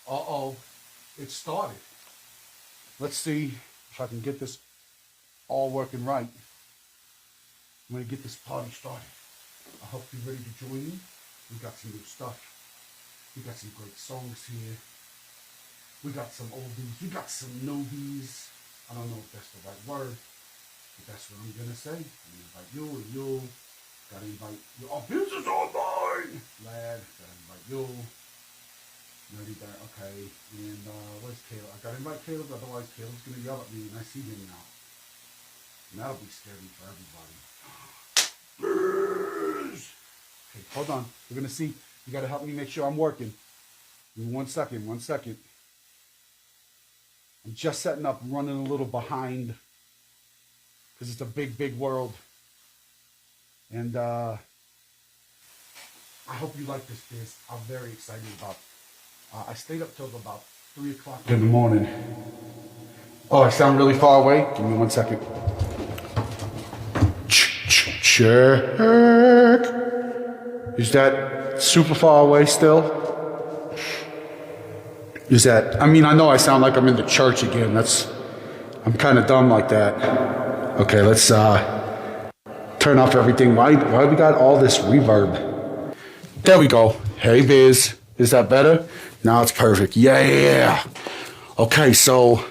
Uh-oh, it started. Let's see if I can get this all working right. I'm gonna get this party started. I hope you're ready to join me. We got some new stuff. We got some great songs here. We got some oldies. We got some newbies. I don't know if that's the right word, but that's what I'm gonna say. I'm gonna invite you and you. Gotta invite you. Oh, business online! Lad, gotta invite you. Nerdy guy, okay. And where's Caleb? I gotta invite Caleb, otherwise Caleb's gonna yell at me and I see him now. And that'll be scary for everybody. Okay, hold on. We're gonna see. You gotta help me make sure I'm working. Give me 1 second, 1 second. I'm just setting up, running a little behind because it's a big, big world. And I hope you like this, Biz. I'm very excited about it. I stayed up till about 3 o'clock in the morning. Oh, I sound really far away? Give me 1 second. Check. Is that super far away still? Is that, I mean, I know I sound like I'm in the church again. I'm kind of dumb like that. Okay, let's turn off everything. Why we got all this reverb? There we go. Hey, Biz. Is that better? Now it's perfect. Yeah. Okay, so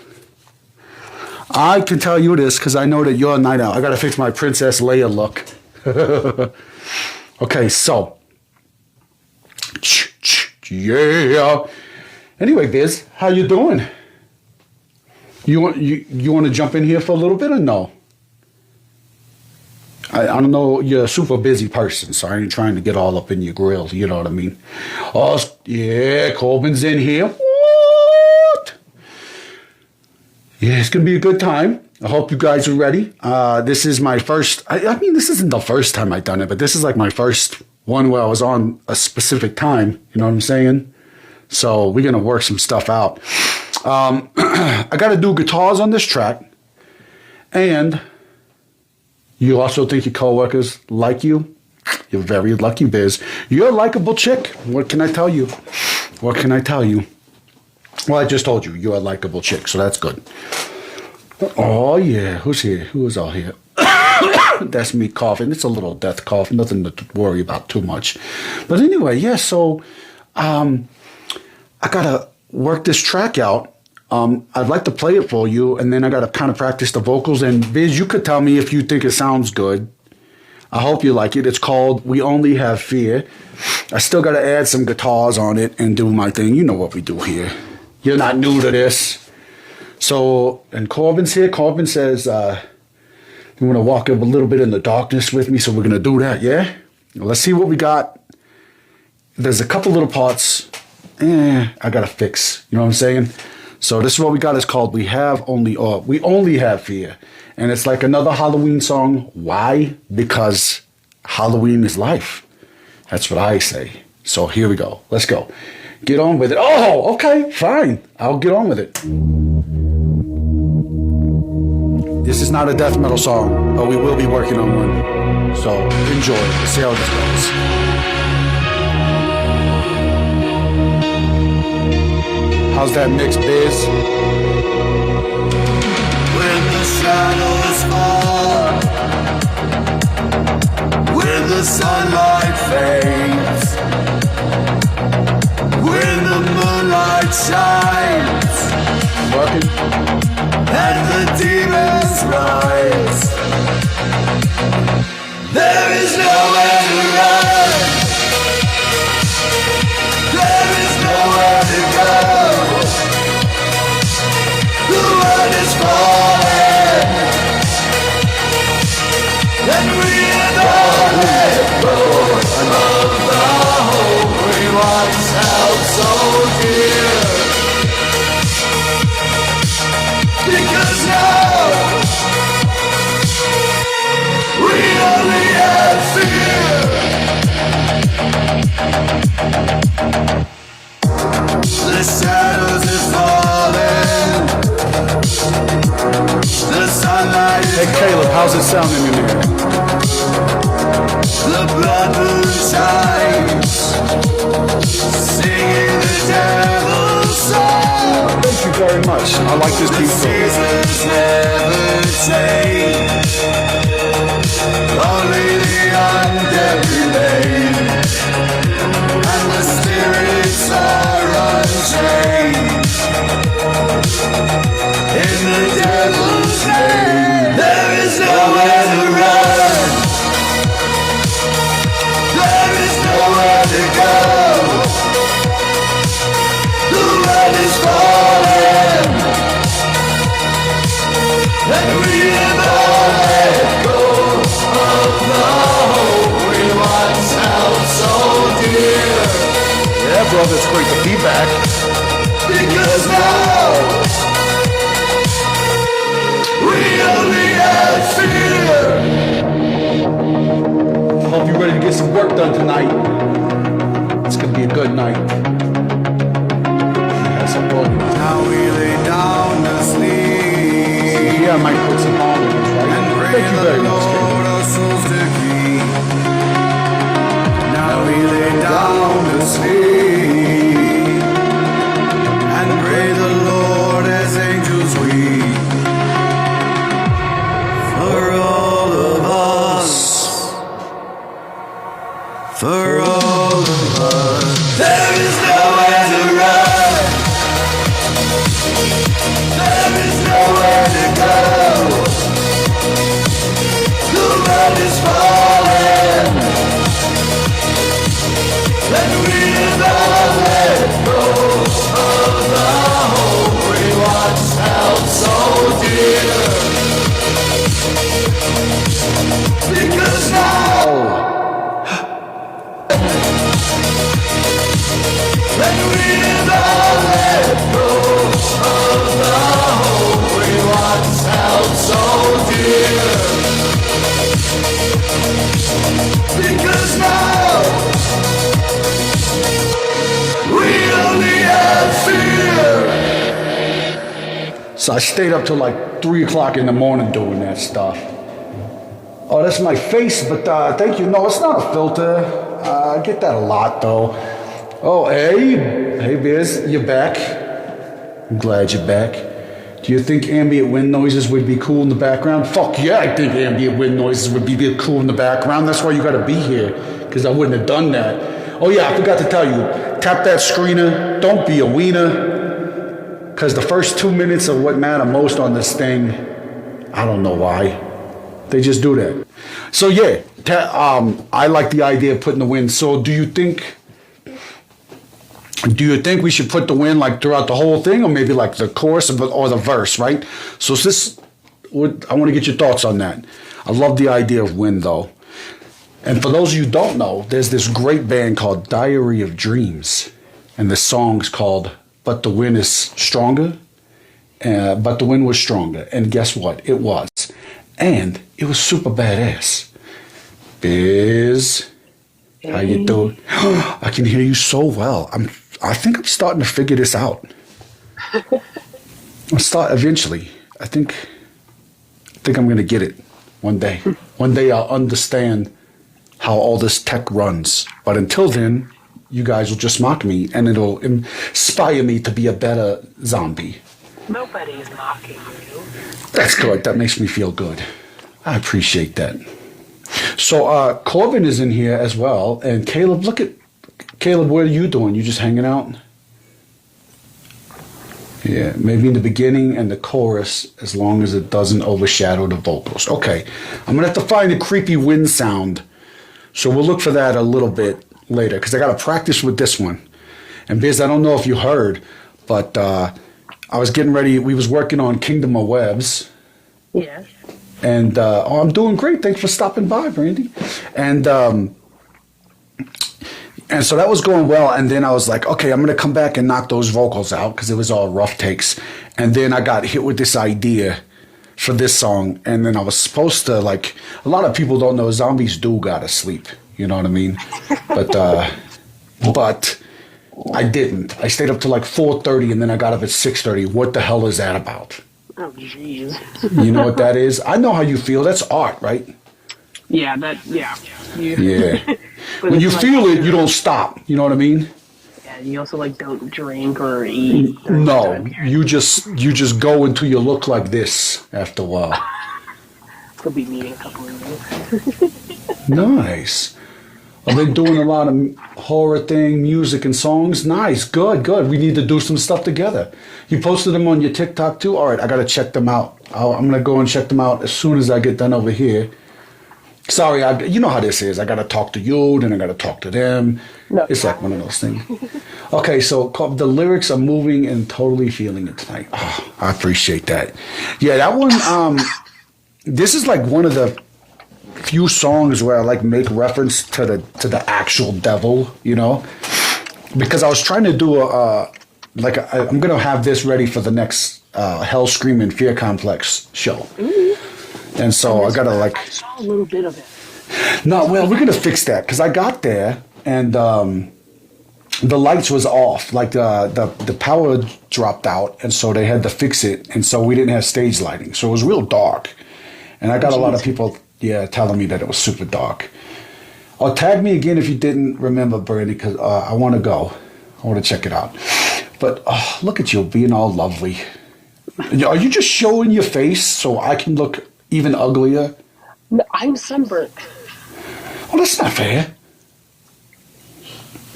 I can tell you this because I know that you're a night owl. I got to fix my Princess Leia look. Okay, so. Yeah. Anyway, Biz, how you doing? You want to jump in here for a little bit or no? I don't know. You're a super busy person, so I ain't trying to get all up in your grill. You know what I mean? Oh, yeah, Corbin's in here. What? Yeah, it's going to be a good time. I hope you guys are ready. This is my first... I mean, this isn't the first time I've done it, but this is like my first one where I was on a specific time. You know what I'm saying? So we're going to work some stuff out. I got to do guitars on this track. And you also think your coworkers like you? You're very lucky, Biz. You're a likable chick. What can I tell you? What can I tell you? Well, I just told you you're a likable chick, so that's good. Oh, yeah. Who's here? Who is all here? That's me coughing. It's a little death cough. Nothing to worry about too much. But anyway, yeah, so... I gotta work this track out. I'd like to play it for you, and then I gotta kind of practice the vocals. And Biz, you could tell me if you think it sounds good. I hope you like it. It's called We Only Have Fear. I still gotta add some guitars on it and do my thing. You know what we do here. You're not new to this. So, and Corbin's here. Corbin says, you wanna walk up a little bit in the darkness with me, so we're gonna do that, yeah? Let's see what we got. There's a couple little parts I gotta fix. You know what I'm saying? So this is what we got. It's called We Only Have Fear. And it's like another Halloween song. Why? Because Halloween is life. That's what I say. So here we go. Let's go. Get on with it. Oh, okay, fine. I'll get on with it. This is not a death metal song, but we will be working on one. So enjoy. Let's see how this goes. How's that mix, Biz? When the shadows fall, when the sunlight fades, when the moonlight shines, Working. and the demons rise, there is nowhere to run, there is nowhere to go. The world is falling, and we are not let go of the hope we once held so dear. Because now we only have fear. The shadows are falling. The sunlight is Hey, Caleb, how's it sounding in here? the blood moon shines, singing the devil's very much. I like this beat too. Seasons never change. Only the undead remain, and the spirits are unchained. In the devil's name, there is nowhere to run. There is nowhere to go. The world is falling, and we have all let go of the hope we once held so dear. Yeah, brother, it's great to be back. Because now we only have fear. I hope you're ready to get some work done tonight. It's gonna be a good night. That's a problem. Now we lay down to sleep. Yeah, I might put some harmonies, right? And pray Thank you the very much, Caleb. Lord our souls to keep. Now we lay down to sleep and pray the Lord as angels weep for all of us, for all of us. There is nowhere to run. There is nowhere to go. The world is falling, and we have all let go of the hope we once held so dear. Because now, and we have all let go of the hope we once held so dear. Because now we only have fear. So I stayed up till like 3 o'clock in the morning doing that stuff. Oh, that's my face, but thank you. No, it's not a filter. I get that a lot, though. Oh, hey, Biz, you're back. I'm glad you're back. Do you think ambient wind noises would be cool in the background? Fuck yeah, I think ambient wind noises would be cool in the background. That's why you gotta be here, because I wouldn't have done that. Oh yeah, I forgot to tell you, tap that screener, don't be a wiener, because the first 2 minutes are what matter most on this thing. I don't know why. They just do that. So yeah, I like the idea of putting the wind. So do you think we should put the wind like throughout the whole thing, or maybe like the chorus or the verse, right? So I want to get your thoughts on that. I love the idea of wind though. And for those of you who don't know, there's this great band called Diary of Dreams, and the song's called "But the Wind is Stronger." But the wind was stronger, and guess what? It was, and it was super badass. Biz, how you doing? I can hear you so well. I think I'm starting to figure this out. I'll start eventually. I think I'm gonna get it one day. One day I'll understand how all this tech runs. But until then, you guys will just mock me, and it'll inspire me to be a better zombie. Nobody is mocking you. That's good. That makes me feel good. I appreciate that. So Corbin is in here as well, and Caleb. Caleb, what are you doing? You just hanging out? Yeah, maybe in the beginning and the chorus, as long as it doesn't overshadow the vocals. Okay, I'm gonna have to find a creepy wind sound, so we'll look for that a little bit later, because I gotta practice with this one. And Biz, I don't know if you heard, but I was getting ready. We was working on Kingdom of Webs. Yes. And I'm doing great. Thanks for stopping by, Brandy. And so that was going well. And then I was like, okay, I'm going to come back and knock those vocals out, because it was all rough takes. And then I got hit with this idea for this song. And then I was supposed to, like, a lot of people don't know, zombies do gotta sleep. You know what I mean? But I didn't. I stayed up till like 4:30, and then I got up at 6:30. What the hell is that about? Oh, jeez. You know what that is? I know how you feel. That's art, right? Yeah. Yeah. When you feel it, you don't stop. You know what I mean? Yeah, You also like don't drink or eat. during that No, time period. you just go until you look like this after a while. Could be meeting a couple of you. Nice. I've been doing a lot of horror thing, music and songs. Nice, good. We need to do some stuff together. You posted them on your TikTok too? All right, I got to check them out. I'm going to go and check them out as soon as I get done over here. Sorry, you know how this is. I got to talk to you, then I got to talk to them. No, It's like one of those things. Okay, so the lyrics are moving and totally feeling it tonight. Oh, I appreciate that. Yeah, that one, this is like one of the few songs where I like make reference to the actual devil, you know, because I was trying to do I'm gonna have this ready for the next Hell Screaming Fear Complex show, and so I gotta like. I saw a little bit of it. No, well, we're gonna fix that because I got there and the lights was off, like the power dropped out, and so they had to fix it, and so we didn't have stage lighting, so it was real dark, and I got a lot of people. Yeah, telling me that it was super dark. Or tag me again if you didn't remember, Bernie, because I want to go. I want to check it out. But look at you being all lovely. Are you just showing your face so I can look even uglier? No, I'm sunburnt. Well, that's not fair.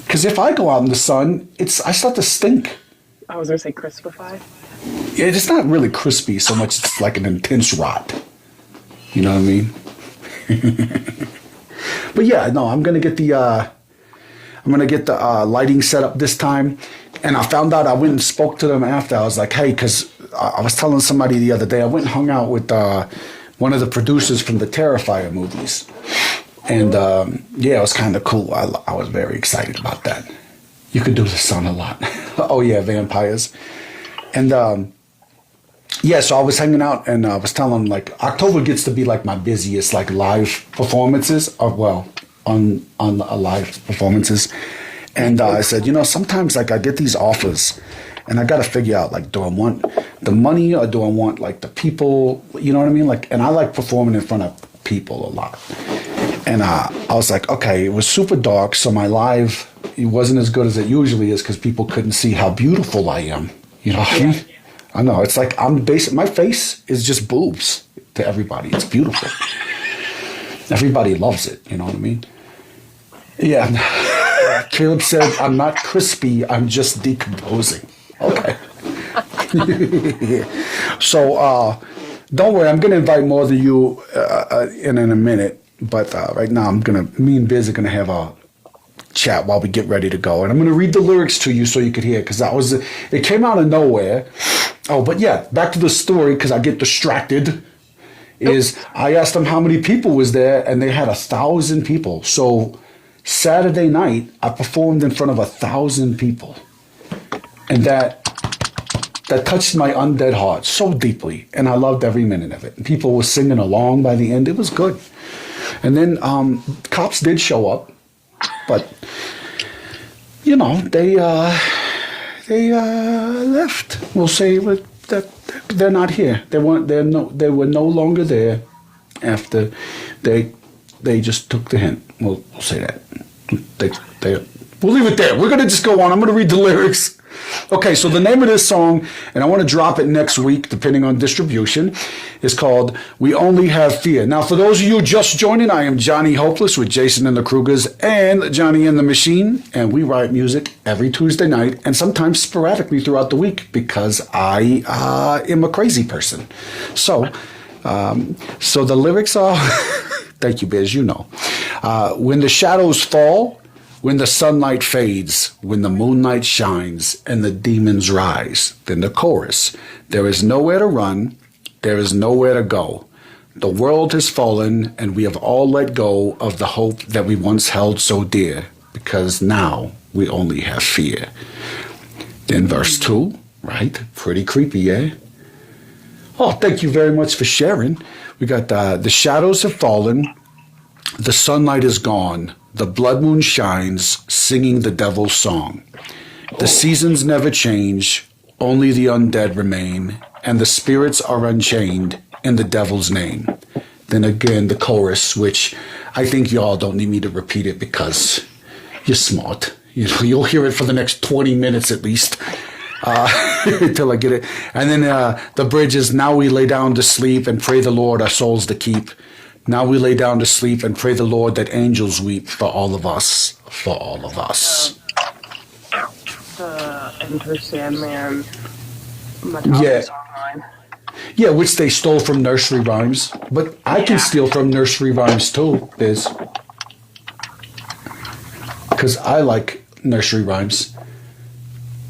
Because if I go out in the sun, I start to stink. I was gonna say crispify. Yeah, it's not really crispy so much. It's like an intense rot. You know what I mean? But yeah, no, I'm gonna get the lighting set up this time. And I found out, I went and spoke to them after. I was like, hey, because I was telling somebody the other day, I went and hung out with one of the producers from the Terrifier movies. And yeah, it was kind of cool. I was very excited about that. You could do the sun a lot. Oh yeah, vampires. And yeah, so I was hanging out and I was telling them, like, October gets to be like my busiest like live performances, on live performances. And I said, sometimes like I get these offers and I got to figure out, like, do I want the money or do I want like the people? You know what I mean? Like, and I like performing in front of people a lot. And I was like, okay, it was super dark, so my live, it wasn't as good as it usually is because people couldn't see how beautiful I am. You know what I mean? I know, it's like my face is just boobs to everybody. It's beautiful. Everybody loves it, you know what I mean? Yeah. Caleb said, I'm not crispy, I'm just decomposing. Okay. So, don't worry, I'm going to invite more than you in a minute. But right now, me and Biz are going to have a chat while we get ready to go. And I'm going to read the lyrics to you so you could hear, because it came out of nowhere. Oh, but yeah, back to the story, because I get distracted, I asked them how many people was there, and they had 1,000 people. So Saturday night, I performed in front of 1,000 people. And that touched my undead heart so deeply, and I loved every minute of it. And people were singing along by the end. It was good. And then cops did show up, but they left. We'll say that they're not here. They were no longer there after they just took the hint. We'll say that. We'll leave it there. We're gonna just go on. I'm gonna read the lyrics. Okay, so the name of this song, and I want to drop it next week, depending on distribution, is called We Only Have Fear. Now, for those of you just joining, I am Johnny Hopeless with Jason and the Kruegers and Johnny and the Machine, and we write music every Tuesday night and sometimes sporadically throughout the week because I am a crazy person. So the lyrics are, thank you, Biz, when the shadows fall, when the sunlight fades, when the moonlight shines, and the demons rise. Then the chorus, there is nowhere to run, there is nowhere to go. The world has fallen, and we have all let go of the hope that we once held so dear, because now we only have fear. Then verse 2, right? Pretty creepy, eh? Oh, thank you very much for sharing. We got the shadows have fallen, the sunlight is gone, the blood moon shines, singing the devil's song. The seasons never change, only the undead remain, and the spirits are unchained in the devil's name. Then again, the chorus, which I think y'all don't need me to repeat it because you're smart. You know, you'll hear it for the next 20 minutes at least. Until I get it. And then the bridge is, now we lay down to sleep and pray the Lord our souls to keep. Now we lay down to sleep and pray the Lord that angels weep for all of us. For all of us. Enter Sandman. Yeah. Yeah, which they stole from nursery rhymes. But I can steal from nursery rhymes too, Biz. Because I like nursery rhymes.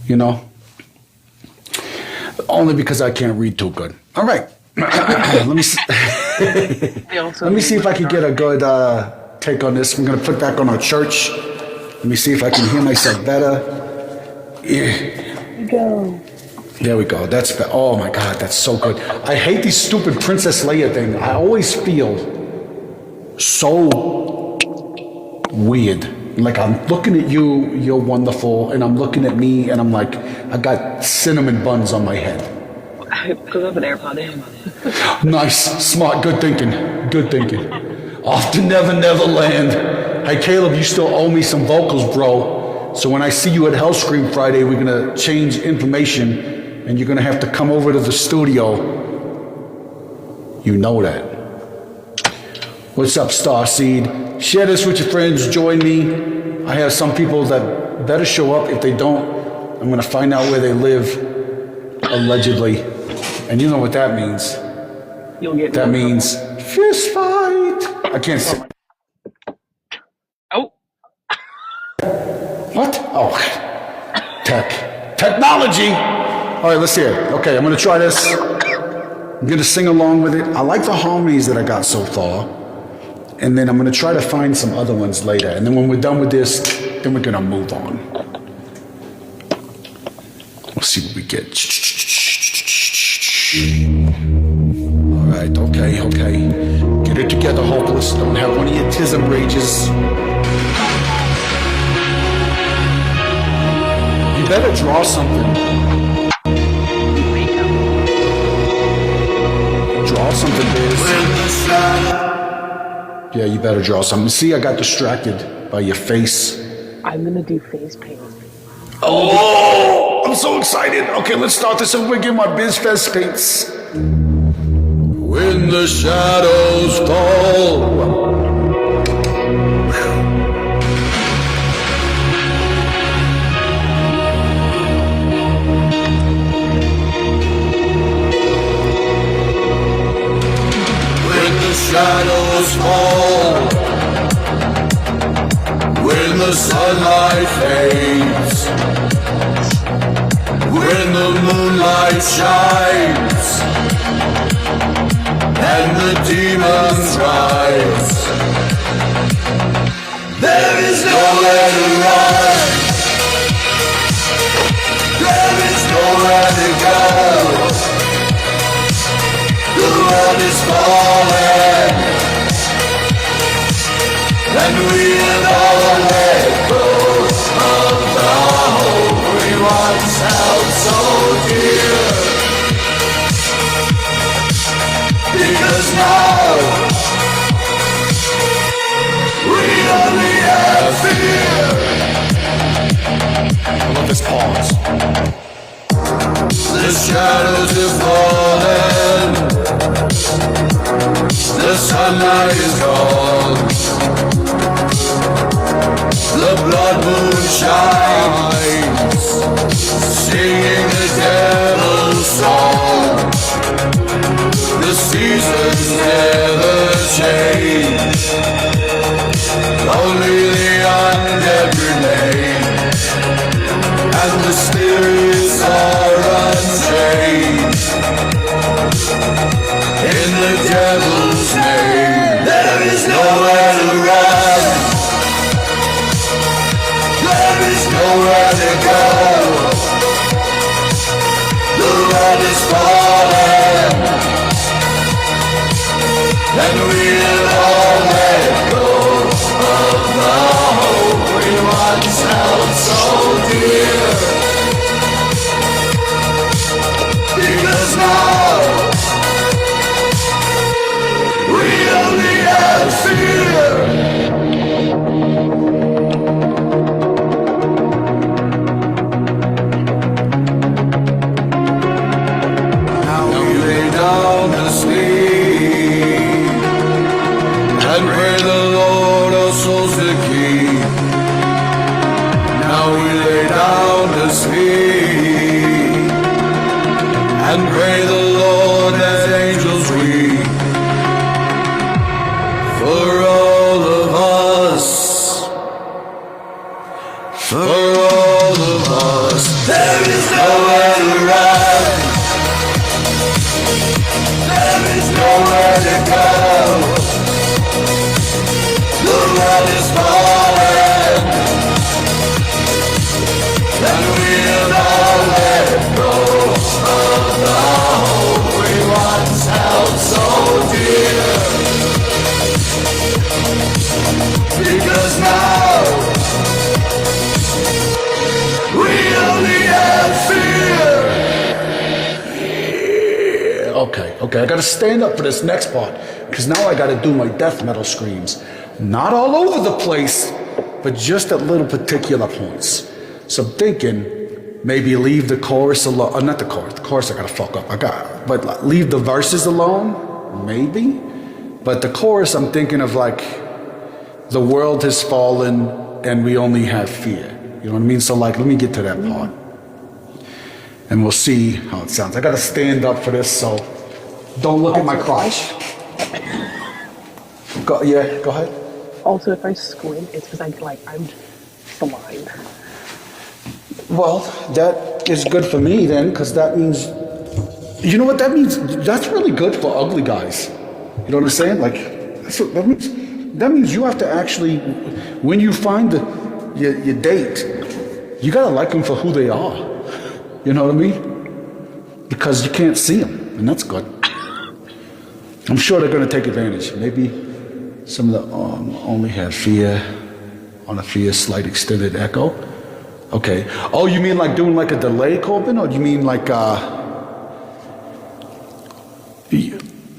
You know? Only because I can't read too good. All right. Let me see. Let me see if I can get a good take on this. I'm going to put back on our church. Let me see if I can hear myself better. Yeah. Go. There we go. That's oh my God, that's so good. I hate these stupid Princess Leia thing. I always feel so weird. Like I'm looking at you, you're wonderful, and I'm looking at me, and I'm like, I got cinnamon buns on my head. Because I have an AirPod in. Nice, smart, good thinking, good thinking. Off to Never Never Land. Hey Caleb, you still owe me some vocals, bro. So when I see you at Hellscream Friday, we're gonna change information, and you're gonna have to come over to the studio. You know that. What's up, Starseed? Share this with your friends. Join me. I have some people that better show up. If they don't, I'm going to find out where they live, allegedly. And you know what that means. That means fist fight. I can't say. Oh. What? Oh. Technology. All right, let's hear it. Okay, I'm going to try this. I'm going to sing along with it. I like the harmonies that I got so far. And then I'm going to try to find some other ones later. And then when we're done with this, then we're going to move on. We'll see what we get. All right, okay. Get it together, Hopeless. Don't have one of your tism rages. You better draw something. Draw something, Biz. Yeah, you better draw something. See, I got distracted by your face. I'm gonna do face paint. Oh, I'm so excited. Okay, let's start this over again. My Biz Fest paints. When the shadows fall. Shadows fall when the sunlight fades, when the moonlight shines, and the demons rise. There is nowhere to run. There is nowhere to go. The world is falling, and we have all let go of the hope we once held so dear. Because now we only have fear. I love this pause. The shadows have fallen. The sunlight is gone. The blood moon shines, singing the devil's song. The seasons never change. Only the undead remain, and the spirits are unchained. In the devil's name, there is nowhere to run. There is nowhere to go. The world is falling, and we have all let go of the hope we once held so dear. Because now we only have fear. and pray the Lord as angels weep for all of us, for all of us. There is nowhere to run, there is nowhere to go. The world is falling, and we'll all let go of the hope we once held so dear. Because now we only have fear. Okay, I gotta stand up for this next part, because now I gotta do my death metal screams. Not all over the place, but just at little particular points. So I'm thinking, maybe leave the chorus alone. Not the chorus I gotta fuck up. But leave the verses alone, maybe. But the chorus, I'm thinking of like, the world has fallen and we only have fear. You know what I mean? So like, let me get to that part. And we'll see how it sounds. I gotta stand up for this, so don't look at my crotch. Go ahead. Also, if I squint, it's because I'm blind. Well, that is good for me then, because that means, you know what that means? That's really good for ugly guys. You know what I'm saying? Like, that's what that means. That means you have to actually, when you find your date, you gotta like them for who they are. You know what I mean? Because you can't see them, and that's good. I'm sure they're gonna take advantage. Maybe some of the only have fear on a fear slight extended echo. Okay. Oh, you mean like doing like a delay, Corbin? Or do you mean like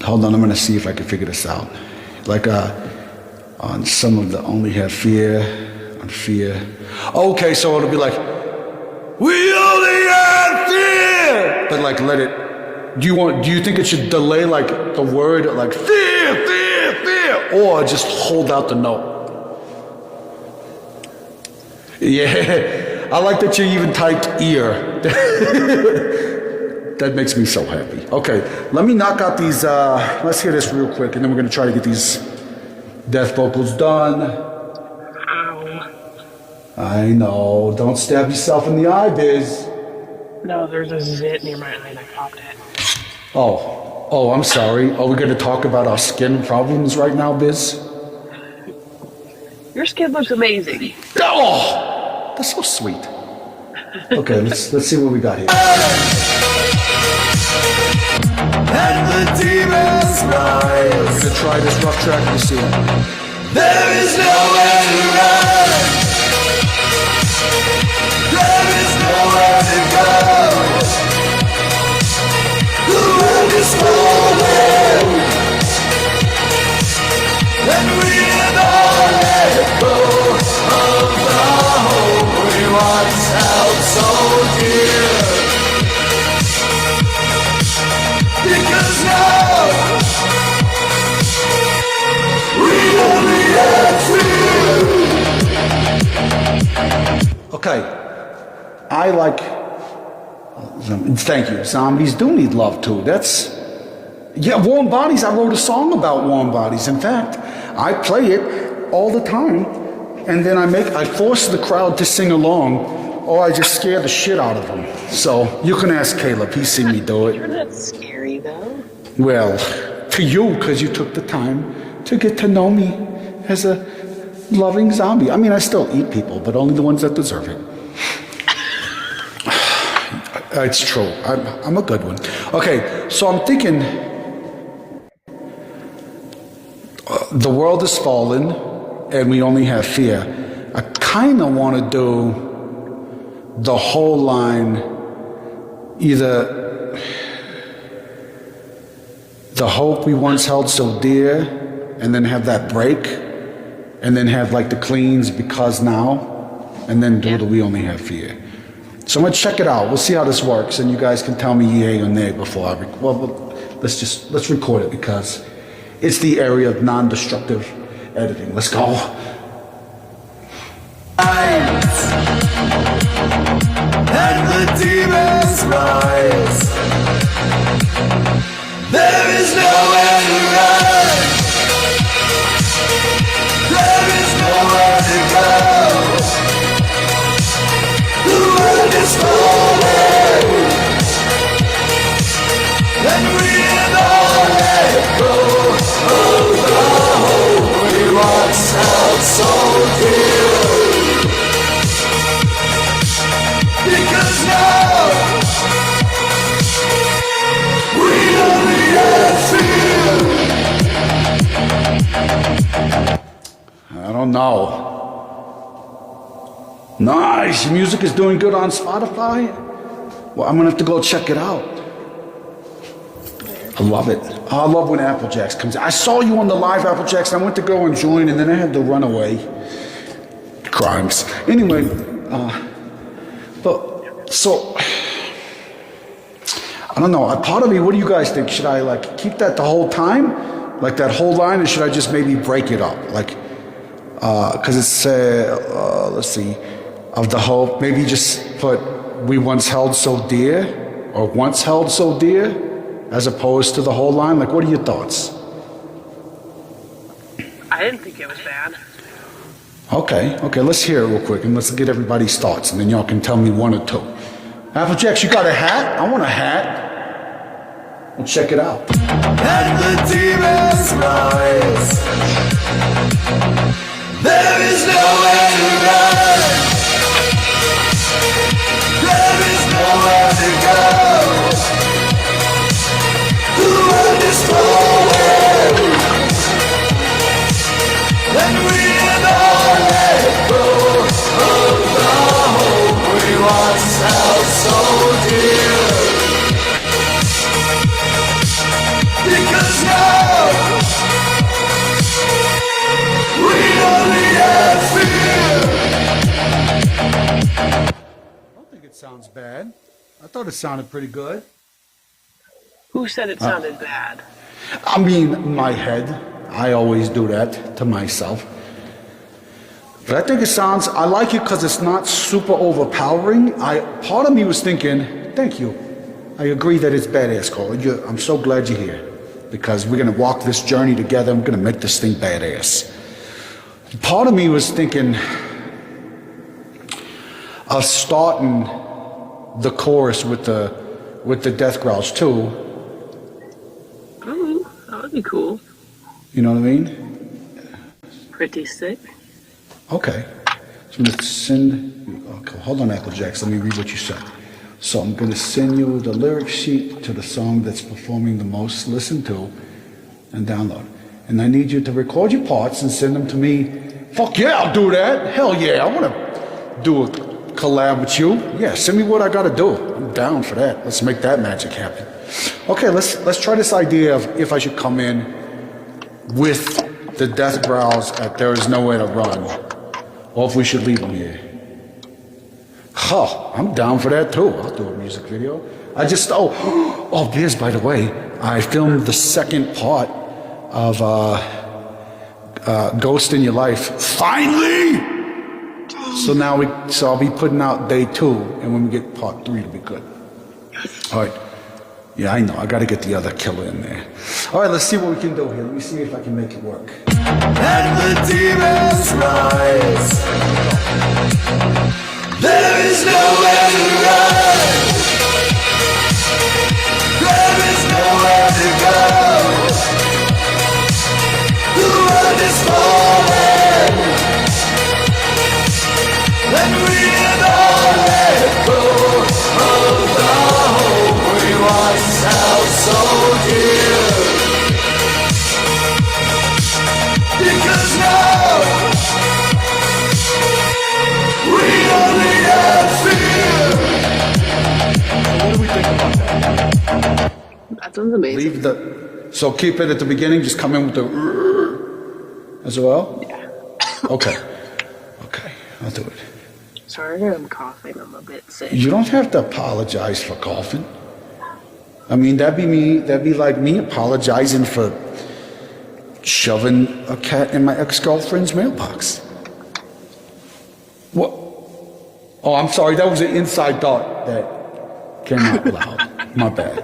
hold on, I'm gonna see if I can figure this out. Like on some of the only have fear on fear. Okay, so it'll be like, we only have fear, but like let it. Do you think it should delay like the word like fear, fear, fear, or just hold out the note? Yeah, I like that you even typed ear. That makes me so happy. Okay, let me knock out these. Let's hear this real quick, and then we're gonna try to get these death vocals done. Ow. I know. Don't stab yourself in the eye, Biz. No, there's a zit near my eye and I popped it. Oh, I'm sorry. Are we going to talk about our skin problems right now, Biz? Your skin looks amazing. Oh, that's so sweet. Okay, let's see what we got here. And the demons rise. We're going to try this rough track to see. There is nowhere to run, there is nowhere to go. The world is falling, and we have all let go of the hope we once held so dear. Because now we only have fear. Okay, I like. Thank you. Zombies do need love too. Warm Bodies. I wrote a song about warm bodies. In fact, I play it all the time, and then I force the crowd to sing along, or I just scare the shit out of them. So you can ask Caleb. He's seen me do it. You're not scary though. Well, to you, because you took the time to get to know me as a loving zombie. I mean, I still eat people, but only the ones that deserve it. It's true. I'm a good one. Okay, so I'm thinking the world has fallen and we only have fear. I kind of want to do the whole line, either the hope we once held so dear, and then have that break, and then have like the cleans because now, and then do the we only have fear. So I'm gonna check it out. We'll see how this works, and you guys can tell me yay or nay before let's record it because it's the area of non-destructive editing. Let's go. And the demons rise. There is nowhere to run. There is nowhere to go. The world is falling, and we all let go of the hope we once held so dear. Because now we only have fear. I don't know. Nice, your music is doing good on Spotify? Well, I'm gonna have to go check it out. I love it. I love when Applejacks comes out. I saw you on the live Applejacks, and I went to go and join, and then I had to run away. Crimes. Anyway, so, I don't know. A part of me, what do you guys think? Should I like keep that the whole time? Like that whole line, or should I just maybe break it up? Like, because it's, let's see, of the hope, maybe just put we once held so dear, or once held so dear, as opposed to the whole line. Like, what are your thoughts? I didn't think it was bad. Okay, let's hear it real quick, and let's get everybody's thoughts, and then y'all can tell me one or two. Applejacks, you got a hat? I want a hat. Well, check it out. And the demons rise. There is nowhere to run. There is nowhere to go. The world is falling, and we all let go of the hope we once held so dear. Because now we only have fear. I don't think it sounds bad. I thought it sounded pretty good. Who said it sounded bad? I mean, in my head, I always do that to myself. But I think it sounds, I like it because it's not super overpowering. Part of me was thinking, thank you. I agree that it's badass, Cole. I'm so glad you're here. Because we're going to walk this journey together. I'm going to make this thing badass. Part of me was thinking of starting the chorus with the death growls too. Oh, that would be cool. You know what I mean? Pretty sick. Okay. So I'm going to send... Okay, hold on, Applejacks. Let me read what you said. So I'm going to send you the lyric sheet to the song that's performing the most listened to and download. And I need you to record your parts and send them to me. Fuck yeah, I'll do that. Hell yeah, I want to do a collab with you. Yeah, send me what I got to do. I'm down for that. Let's make that magic happen. Okay, let's try this idea of if I should come in with the death growls at There Is Nowhere to Run, or if we should leave them here. Huh, I'm down for that too. I'll do a music video. Biz, by the way, I filmed the second part of Ghost in Your Life. Finally! So I'll be putting out day 2, and when we get part 3, it'll be good. All right. Yeah, I know. I got to get the other killer in there. All right, let's see what we can do here. Let me see if I can make it work. And the demons rise. There is nowhere to run. There is nowhere to go. The world is falling, and we all let go of the hope we once held so dear. Because now we only have fear. What do we think about that? That sounds amazing. So keep it at the beginning, just come in with the as well? Yeah. Okay, I'll do it. Sorry, I'm coughing. I'm a bit sick. You don't have to apologize for coughing. I mean, that'd be like me apologizing for shoving a cat in my ex-girlfriend's mailbox. What? Oh, I'm sorry, that was an inside thought that came out loud. My bad.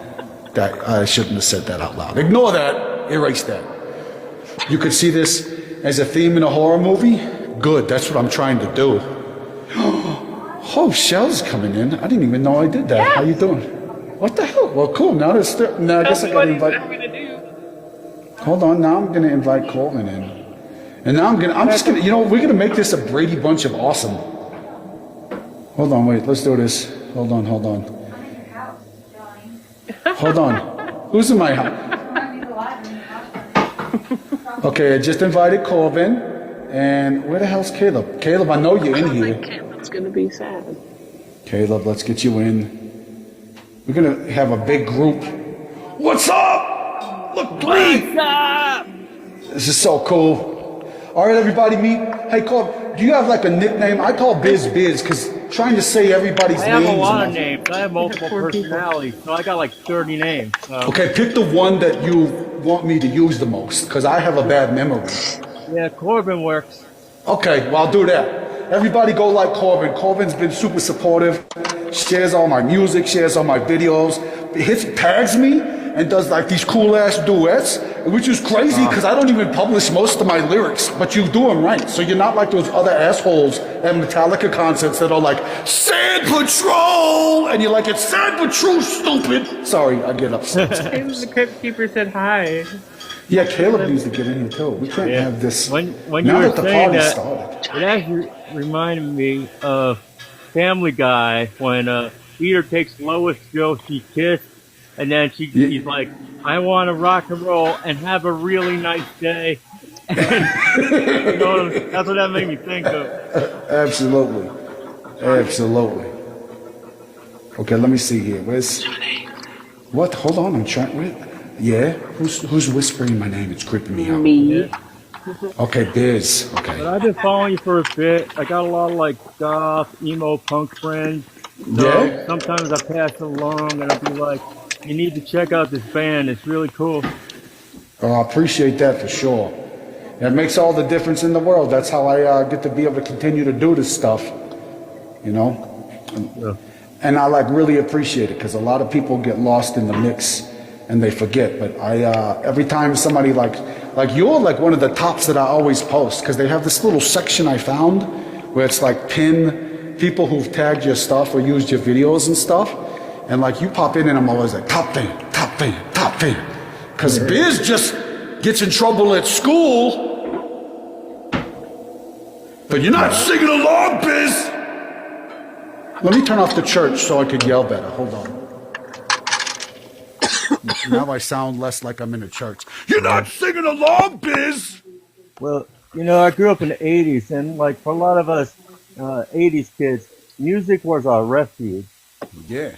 That I shouldn't have said that out loud. Ignore that. Erase that. You could see this as a theme in a horror movie. Good. That's what I'm trying to do. Oh, Shell's coming in. I didn't even know I did that. Yeah. How you doing? What the hell? Well, cool. Now there's now I guess I gotta invite. Hold on. Now I'm gonna invite Coleman in, and now I'm just gonna. You know, we're gonna make this a Brady Bunch of awesome. Hold on. Wait. Let's do this. Hold on. Hold on. Who's in my house? Okay, I just invited Corbin. And where the hell's Caleb? Caleb, I know you're in here. Caleb's gonna be sad. Caleb, let's get you in. We're gonna have a big group. What's up? Look, Glee! This is so cool. All right, everybody, meet. Hey, Caleb, do you have like a nickname? I call Biz because trying to say everybody's names. I have a lot of names. I have multiple personalities, so I got like 30 names. So. Okay, pick the one that you want me to use the most, because I have a bad memory. Yeah, Corbin works. Okay, well, I'll do that. Everybody go like Corbin. Corbin's been super supportive, shares all my music, shares all my videos, tags me, and does like these cool ass duets, which is crazy because I don't even publish most of my lyrics, but you do them right. So you're not like those other assholes at Metallica concerts that are like, Sand Patrol! And you're like, it's Sand Patrol, stupid! Sorry, I get upset. The Crypt Keeper said hi. Yeah, Caleb needs to get in here too. We can't have this. When you now were that the saying party that, started. it actually reminded me of Family Guy when Peter takes Lois Josie's kiss, and then he's like, I want to rock and roll and have a really nice day. You know, that's what that made me think of. Absolutely. Okay, let me see here. Where's what? Hold on, I'm trying. Yeah, who's whispering my name? It's creeping me out. Me. Okay, Biz. Okay. But I've been following you for a bit. I got a lot of like goth, emo, punk friends. So Yeah? sometimes I pass it along and I'll be like, you need to check out this band. It's really cool. Oh, I appreciate that for sure. It makes all the difference in the world. That's how I get to be able to continue to do this stuff. You know? Yeah. And I like really appreciate it because a lot of people get lost in the mix and they forget. But I every time somebody like you're like one of the tops that I always post because they have this little section I found where it's like pin people who've tagged your stuff or used your videos and stuff. And like you pop in and I'm always like top fan. Because Biz just gets in trouble at school. But you're not singing along, Biz. Let me turn off the church so I could yell better. Hold on. Now I sound less like I'm in a church. You're not singing along, Biz! Well, you know, I grew up in the 80s, and like for a lot of us 80s kids, music was our refuge. Yeah.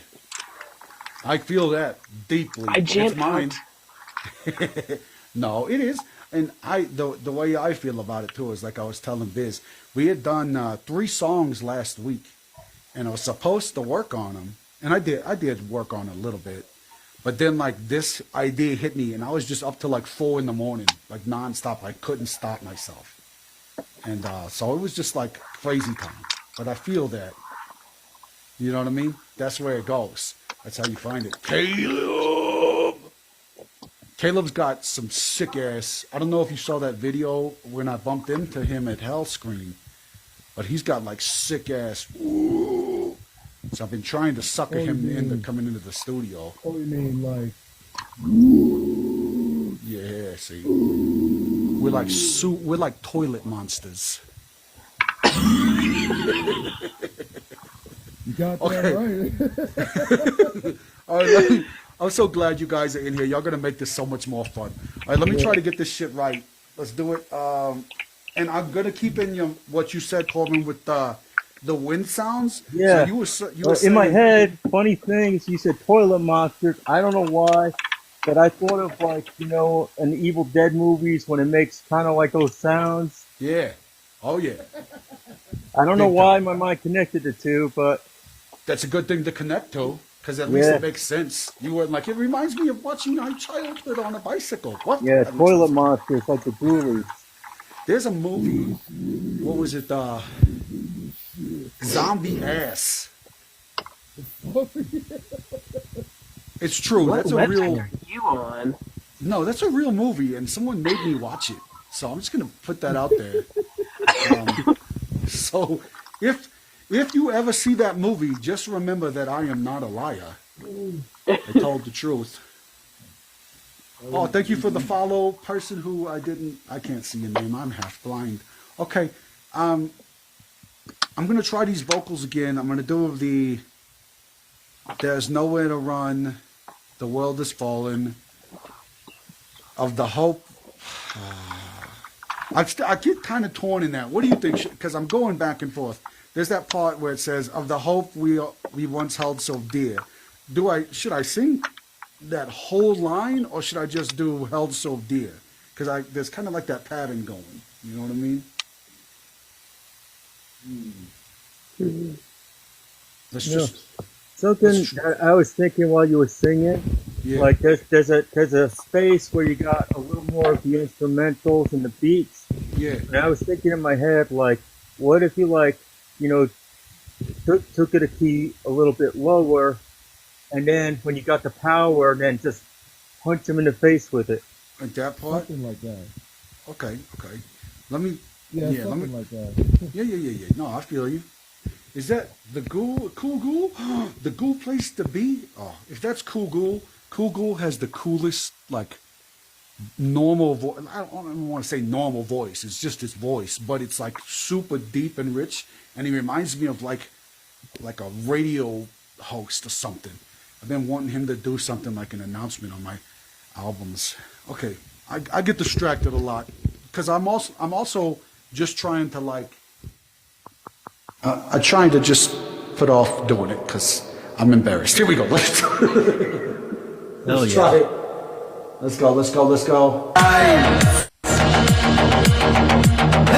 I feel that deeply. I jammed It's mine. No, it is. And the way I feel about it too is like I was telling Biz, we had done 3 songs last week, and I was supposed to work on them, and I did work on it a little bit, but then like this idea hit me, and I was just up to like 4 in the morning, like nonstop. I couldn't stop myself, and so it was just like crazy time. But I feel that, you know what I mean? That's where it goes. That's how you find it. Caleb's got some sick ass. I don't know if you saw that video when I bumped into him at Hell Screen, but he's got like sick ass. Ooh. So I've been trying to sucker him into coming into the studio. Oh, you mean like? Yeah, see, we're like toilet monsters. You got Okay. that right. All right, I'm so glad you guys are in here. Y'all gonna make this so much more fun. All right, let me try to get this shit right. Let's do it. And I'm gonna keep in what you said, Corbin, with the wind sounds. Yeah. So you were In saying, my head, funny thing is you said toilet monsters. I don't know why, but I thought of like, you know, in the Evil Dead movies when it makes kind of like those sounds. Yeah. Oh yeah. I don't know Big why time. my mind connected the two, but That's a good thing to connect to, because at least Yeah. it makes sense. You weren't like, it reminds me of watching my childhood on a bicycle. What? yeah, That makes toilet sense. monsters like the ghoulies. There's a movie. What was it? Zombie Ass. It's true. What That's a website real. are you on? No, that's a real movie, and someone made me watch it. So I'm just gonna put that out there. So if you ever see that movie, just remember that I am not a liar. I told the truth. Oh, thank you for the follow, person who I can't see your name. I'm half blind. Okay, I'm gonna try these vocals again. I'm gonna do the "There's Nowhere to Run," "The World Is Fallen," "Of the Hope." I get kind of torn in that. What do you think? Because I'm going back and forth. There's that part where it says, "Of the hope we once held so dear." Should I sing that whole line, or should I just do "held so dear"? Because there's kind of like that pattern going. You know what I mean? Let's just. Something I was thinking while you were singing, Yeah. like there's a space where you got a little more of the instrumentals and the beats. Yeah. And I was thinking in my head, like, what if you took it a key a little bit lower, and then when you got the power, then just punch him in the face with it. Like that part. Something like that. Okay. Let me. Yeah, Yeah, something like that. Yeah. No, I feel you. Is that the Cool Ghoul? The Ghoul place to be? Oh, if that's Cool Ghoul has the coolest, like, normal voice. I don't even want to say normal voice. It's just his voice, but it's like super deep and rich. And he reminds me of like a radio host or something. I've been wanting him to do something like an announcement on my albums. Okay, I get distracted a lot because I'm also just trying to like. I'm trying to just put off doing it because I'm embarrassed. Here we go. Let's try it. Let's go.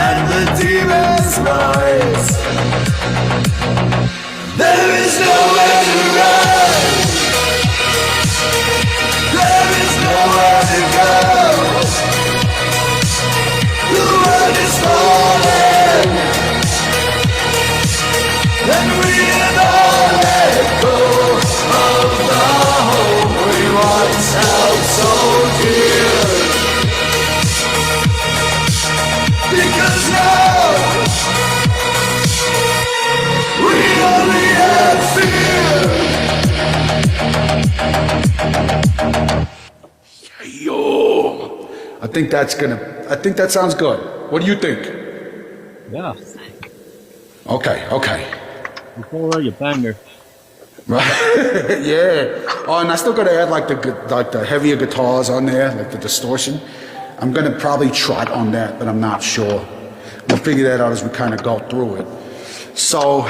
And the demons rise. There is nowhere to run. There is nowhere to go. The world is falling, and we have all let go of the hope we once held so dear. Because now we only have fear. Yo, I think that sounds good. What do you think? Yeah. Okay. Before you banger. Right. Yeah. Oh, and I still gotta add like the heavier guitars on there, like the distortion. I'm gonna probably trot on that, but I'm not sure. We'll figure that out as we kind of go through it. So,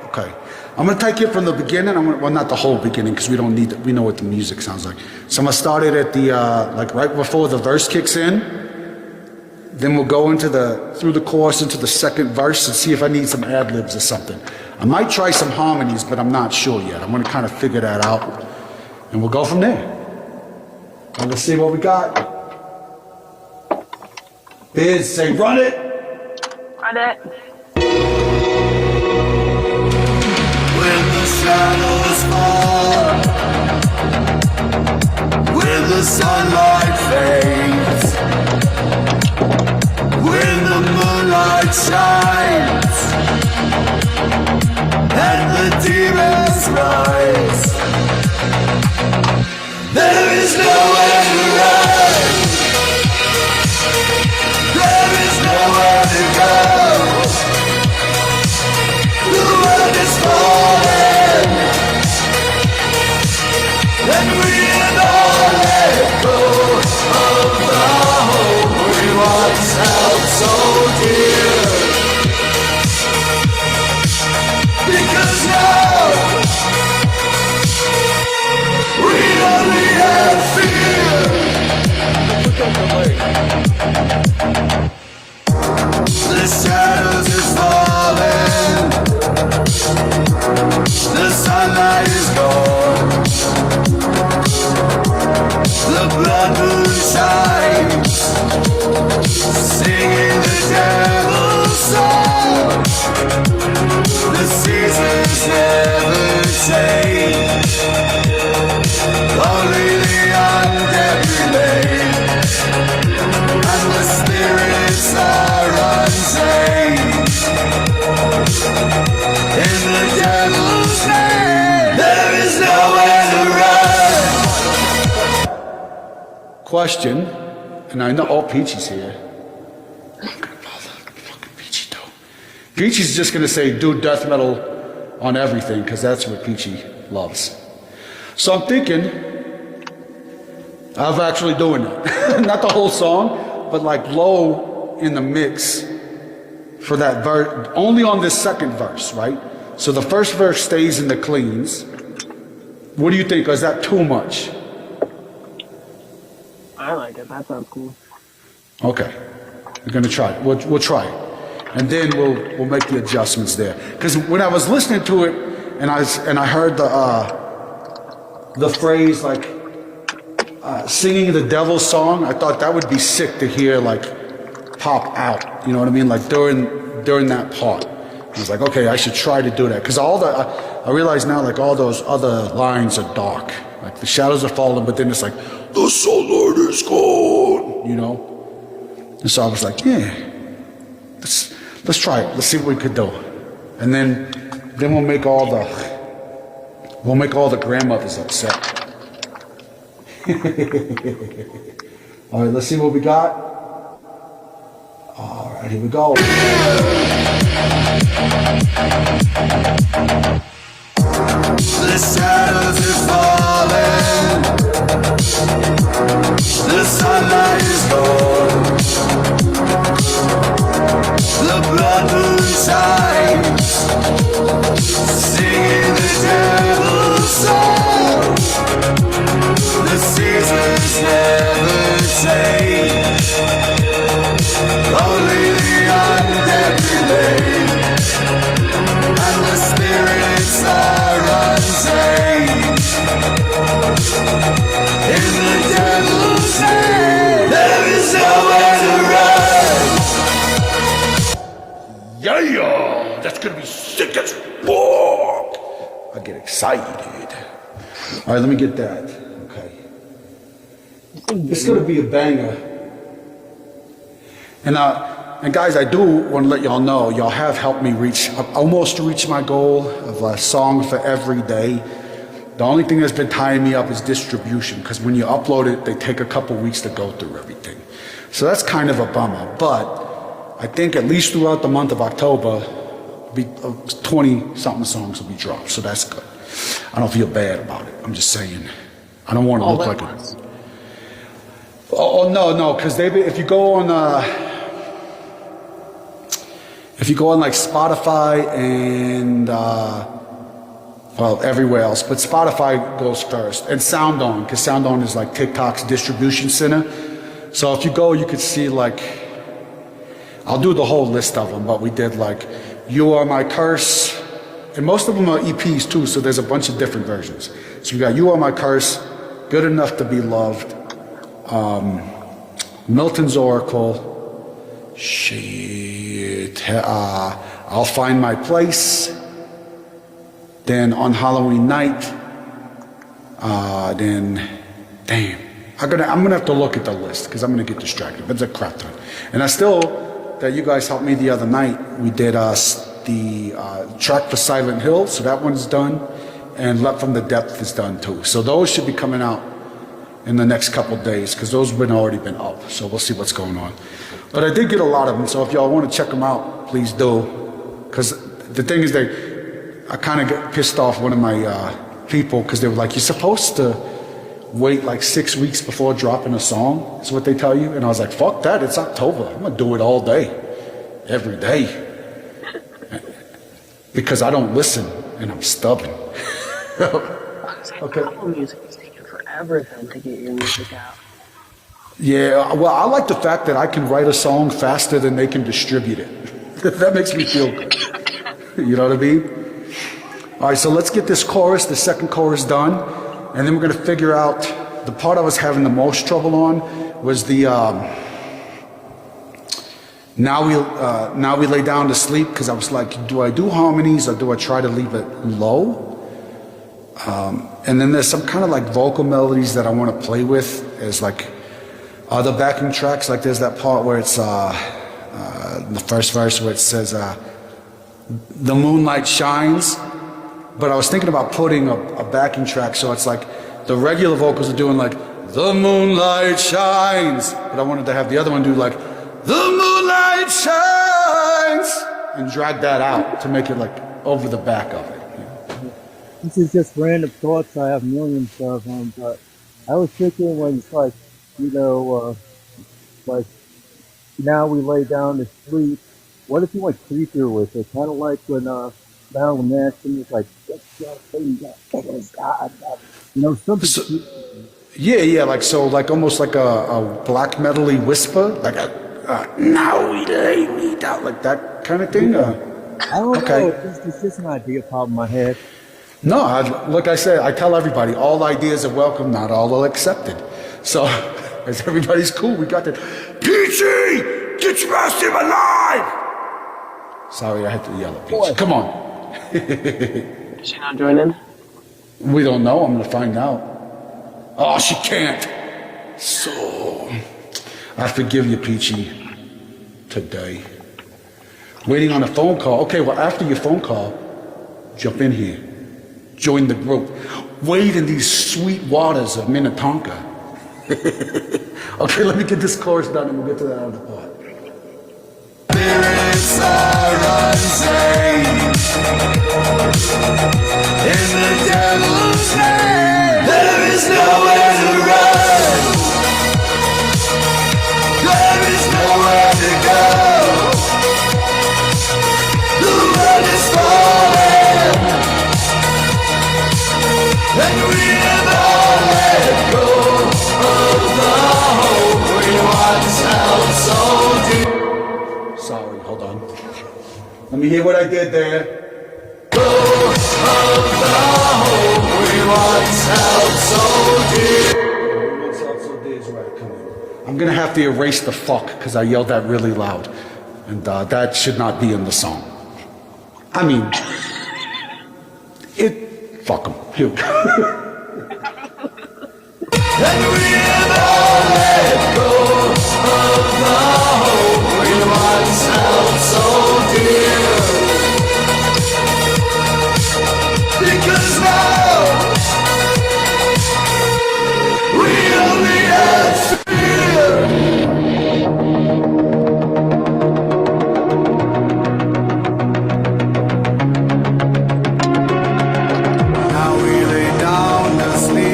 okay, I'm gonna take it from the beginning. Well, not the whole beginning because we know what the music sounds like. So I'm gonna start it at the like right before the verse kicks in. Then we'll go through the chorus into the second verse and see if I need some ad libs or something. I might try some harmonies, but I'm not sure yet. I'm gonna kind of figure that out, and we'll go from there. And let's see what we got. Biz, say run it. Run it. When the shadows fall, when the sunlight fades, when the moonlight shines, and the demons rise, there is nowhere to run, there is nowhere to go. The world is falling, question, and I know, oh, Peachy's here. Fucking Peachy, though. Peachy's just gonna say, do death metal on everything, because that's what Peachy loves. So I'm thinking of actually doing that. Not the whole song, but like low in the mix for that verse, only on this second verse, right? So the first verse stays in the cleans. What do you think? Is that too much? I like it. That sounds cool. Okay, we're gonna try it. We'll try it, and then we'll make the adjustments there. Because when I was listening to it, and I heard the phrase like singing the devil's song, I thought that would be sick to hear like pop out. You know what I mean? Like during that part. I was like, okay, I should try to do that. Because I realize now, like, all those other lines are dark. Like, the shadows are falling, but then it's like, the sunlight is gone, you know? And so I was like, yeah, let's try it. Let's see what we could do. And then we'll make all the grandmothers upset. All right, let's see what we got. All right, here we go. The shadows are falling, the sunlight is gone, the blood moon shines, singing the devil's song. The seasons never change, only the undead remain, and the spirits are unchained. In the devil's name, there is nowhere to run. Yeah, that's gonna be sick as fuck. I get excited. All right, let me get that. Okay, it's gonna be a banger. And guys, I do want to let y'all know, y'all have helped me almost reach my goal of a song for every day. The only thing that's been tying me up is distribution, because when you upload it, they take a couple weeks to go through everything. So that's kind of a bummer, but I think at least throughout the month of October, 20-something songs will be dropped, so that's good. I don't feel bad about it. I'm just saying, I don't want to look like it. Oh no, because if you go on like Spotify and well, everywhere else, but Spotify goes first, and SoundOn, because SoundOn is like TikTok's distribution center. So if you go, you could see like, I'll do the whole list of them, but we did like You Are My Curse, and most of them are EPs too, so there's a bunch of different versions. So we got You Are My Curse, Good Enough to Be Loved, Milton's Oracle, I'll Find My Place, then On Halloween Night, then, damn, I'm gonna have to look at the list because I'm gonna get distracted, but it's a crap ton. And that you guys helped me the other night, we did the track for Silent Hill, so that one's done, and Let From the Depth is done too. So those should be coming out in the next couple days, because those have already been up, so we'll see what's going on. But I did get a lot of them, so if y'all want to check them out, please do. Because the thing is, I kind of got pissed off one of my people, because they were like, you're supposed to wait like 6 weeks before dropping a song, is what they tell you. And I was like, fuck that, it's October. I'm going to do it all day, every day. Because I don't listen, and I'm stubborn. Okay. Apple Music is taking forever then to get your music out. Yeah, well, I like the fact that I can write a song faster than they can distribute it. That makes me feel good. You know what I mean? All right, so let's get this chorus, the second chorus done, and then we're going to figure out, the part I was having the most trouble on was the now we lay down to sleep, because I was like, do I do harmonies or do I try to leave it low? And then there's some kind of like vocal melodies that I want to play with as like other backing tracks. Like there's that part where it's the first verse where it says the moonlight shines, but I was thinking about putting a backing track so it's like the regular vocals are doing like the moonlight shines. But I wanted to have the other one do like, the moonlight shines, and drag that out to make it like over the back of it. This is just random thoughts. I have millions of them, but I was thinking when it's like, like now we lay down to sleep. What if you went creepier with it? Kind of like when Marilyn Manson was like, something. So, yeah, like so, like almost like a black metal-y whisper, like now we lay me down, like that kind of thing. I don't know. It's just an idea popped in my head. No, like I said, I tell everybody, all ideas are welcome, not all are accepted. So, as everybody's cool, we got that. Peachy, get your ass in my life! Sorry, I had to yell at Peachy. Come on. Is she not joining? We don't know. I'm gonna find out. Oh, she can't. So, I forgive you, Peachy, today. Waiting on a phone call. Okay, well, after your phone call, jump in here. Join the group. Wade in these sweet waters of Minnetonka. Okay, let me get this chorus done and we'll get to that other part. Spirits are unsaved in the devil's name. There is nowhere to run. There is nowhere to go. The world is falling, and we have all let go of the hope we once held so deep. Sorry, hold on. Let me hear what I did there. Of the hope we once held so dear. I'm gonna have to erase the fuck because I yelled that really loud, and that should not be in the song. I mean, fuck 'em. Here we go. And we have all let go of the hope we once held so dear. Because now we only have fear. Now we lay down to sleep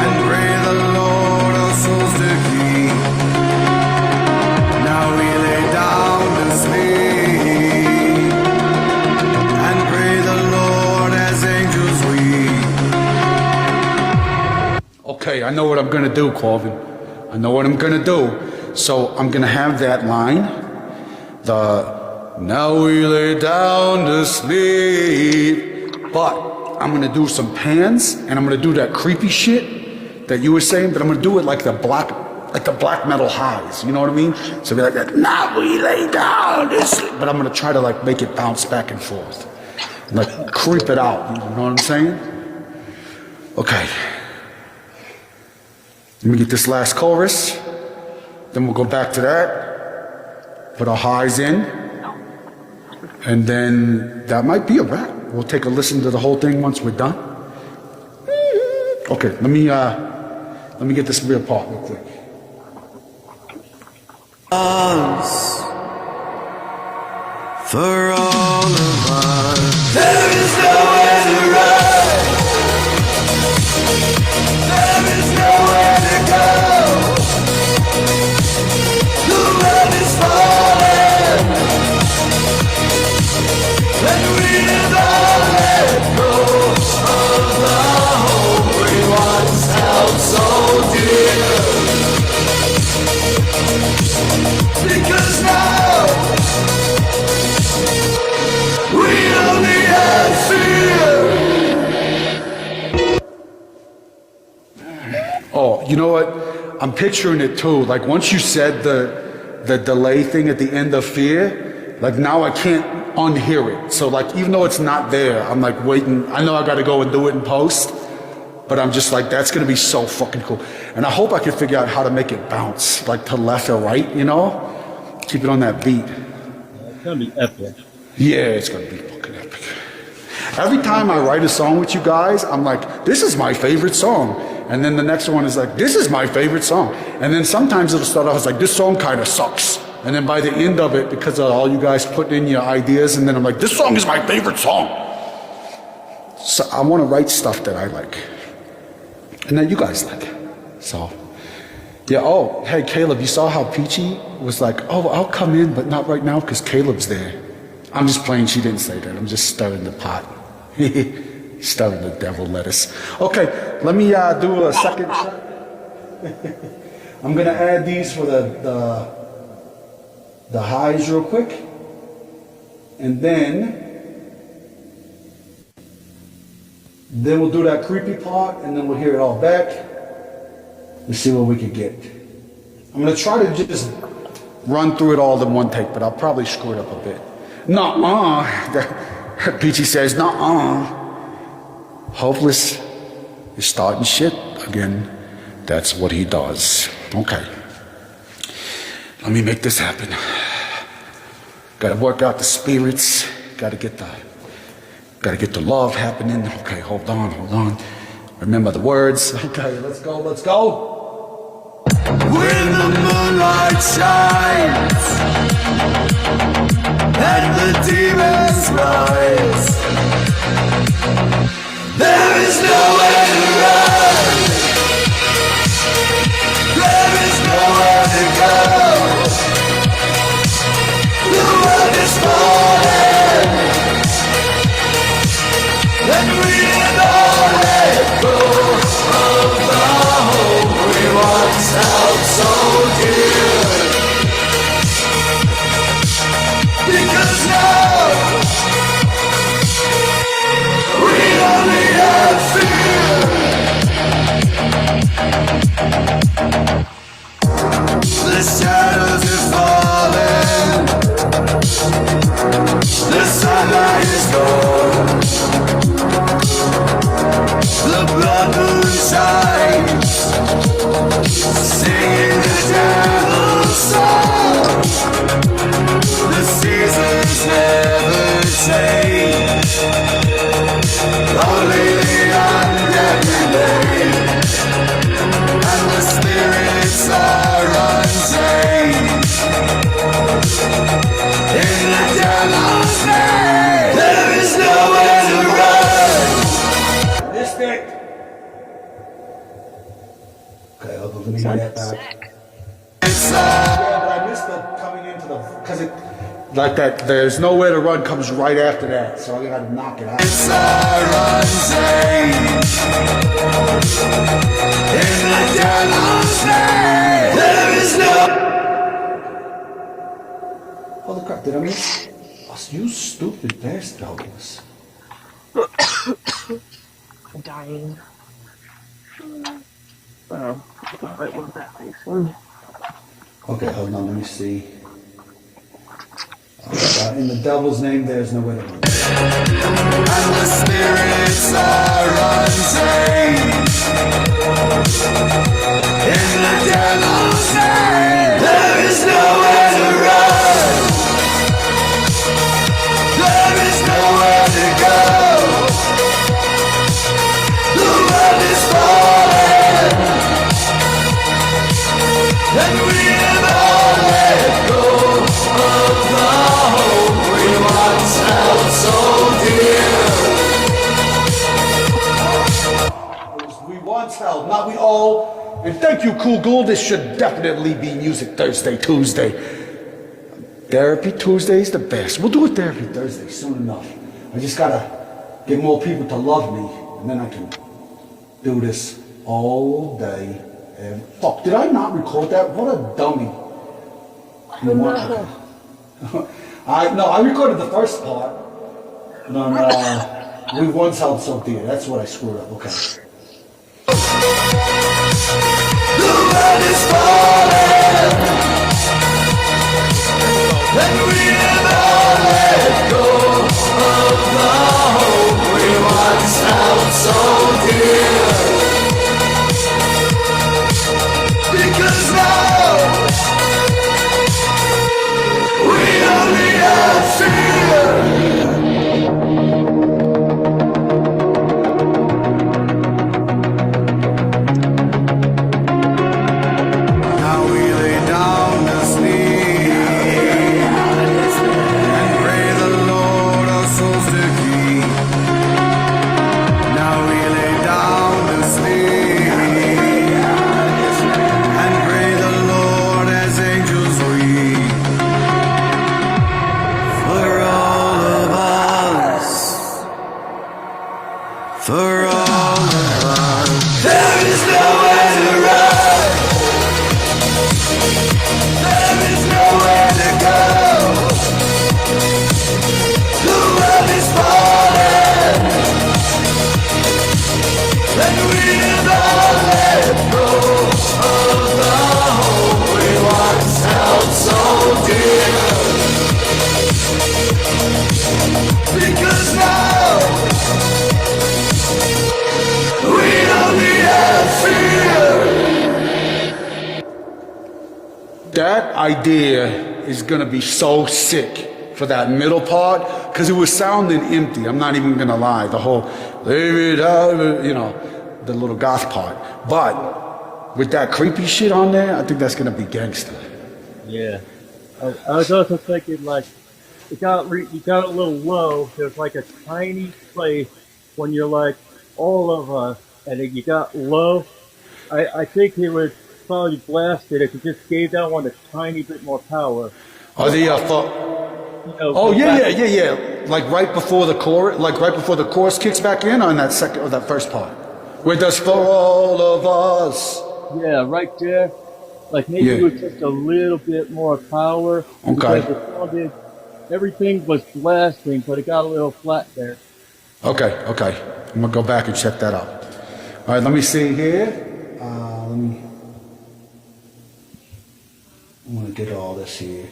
and pray the Lord our souls to keep. Now we lay down to sleep and pray the Lord as angels weep. Okay, I know what I'm gonna do, Corvin. I know what I'm gonna do. So I'm gonna have that line. Now we lay down to sleep. But I'm gonna do some pans and I'm gonna do that creepy shit that you were saying, but I'm gonna do it like the black metal highs. You know what I mean? So be like that, now we lay down to sleep. But I'm gonna try to like make it bounce back and forth. Like creep it out. You know what I'm saying? Okay. Let me get this last chorus. Then we'll go back to that. Put our highs in. And then that might be a wrap. We'll take a listen to the whole thing once we're done. Okay, let me get this real part real quick. Us, for all of us, there is nowhere to run. There is nowhere to go. The world is falling, and we have all let go of the hope we once held so dear. Because now we only have fear. Oh, you know what? I'm picturing it too. Like once you said the delay thing at the end of fear, like now I can't unhear it. So like even though it's not there, I'm like waiting. I know I gotta go and do it in post, but I'm just like, that's gonna be so fucking cool. And I hope I can figure out how to make it bounce, like to left or right, you know? Keep it on that beat. It's gonna be epic. Yeah, it's gonna be fucking epic. Every time I write a song with you guys, I'm like, this is my favorite song. And then the next one is like, this is my favorite song. And then sometimes it'll start off as like, this song kind of sucks. And then by the end of it, because of all you guys putting in your ideas, and then I'm like, this song is my favorite song. So I want to write stuff that I like. And that you guys like. So, yeah, oh, hey, Caleb, you saw how Peachy was like, oh, I'll come in, but not right now because Caleb's there. I'm just playing, she didn't say that. I'm just stirring the pot. Stirring the devil lettuce. Okay, let me do a second shot. I'm gonna add these for the highs real quick. And then we'll do that creepy part, and then we'll hear it all back. Let's see what we can get. I'm gonna try to just run through it all in one take, but I'll probably screw it up a bit. Nuh-uh. Peachy says, nuh-uh. Hopeless is starting shit again. That's what he does. Okay. Let me make this happen. Gotta work out the spirits. Gotta get the love happening. Okay, hold on. Remember the words. Okay, let's go. When the moonlight shines and the demons rise, there is nowhere to run. There is nowhere to go. The world is falling, and we have all let go of the hope we once held so dear. Because now we only have fear. The shadows are falling, the sunlight is gone, the blood moon shines, singing the devil's song. The seasons never change, only the undead remain, and the spirits are unchained. In the devil's name, there is nowhere to run. This thing. Okay, hold on, let me get that back. Yeah, but I missed the coming into the, because it, like that, there's nowhere to run comes right after that, so I gotta knock it out. It's unchained. In the devil's name, there is no. Holy crap, did I miss? Oh, you stupid bastard, Douglas. I'm dying. Oh, alright, what's that facing? Okay, hold on, let me see. In the devil's name, there's nowhere to run. And the spirits are unchained. In the devil's name, there is nowhere to run. There is nowhere to go. The world is falling, and we have all let go of the hope we once held so dear. We once held, not we all. And thank you, Cool Ghoul. This should definitely be Music Thursday, Tuesday. Therapy Tuesday's the best. We'll do a Therapy Thursday soon enough. I just gotta get more people to love me, and then I can do this all day. And fuck, did I not record that? What a dummy. I recorded the first part. And on, we once held so dear. That's what I screwed up. Okay. The world is falling, and we have all let go of the hope we once held so dear. Because now we only have fear. let go of the hope we once held so dear. Because now we only have fear. That idea is gonna be so sick for that middle part, because it was sounding empty. I'm not even gonna lie. The whole, you know, the little goth part. But with that creepy shit on there, I think that's gonna be gangster. Yeah. I was also thinking, like, it got a little low. There's like a tiny place when you're like all of us, and then you got low. I think it was probably blasted if it just gave that one a tiny bit more power. Are the You know, oh yeah. Like right before the chorus, kicks back in on that second or that first part, where it does for all of us. Yeah, right there. Like maybe Yeah. with just a little bit more power. Okay. Because it sounded, everything was blasting, but it got a little flat there. Okay. I'm gonna go back and check that out. All right, let me see here. I'm gonna get all this here.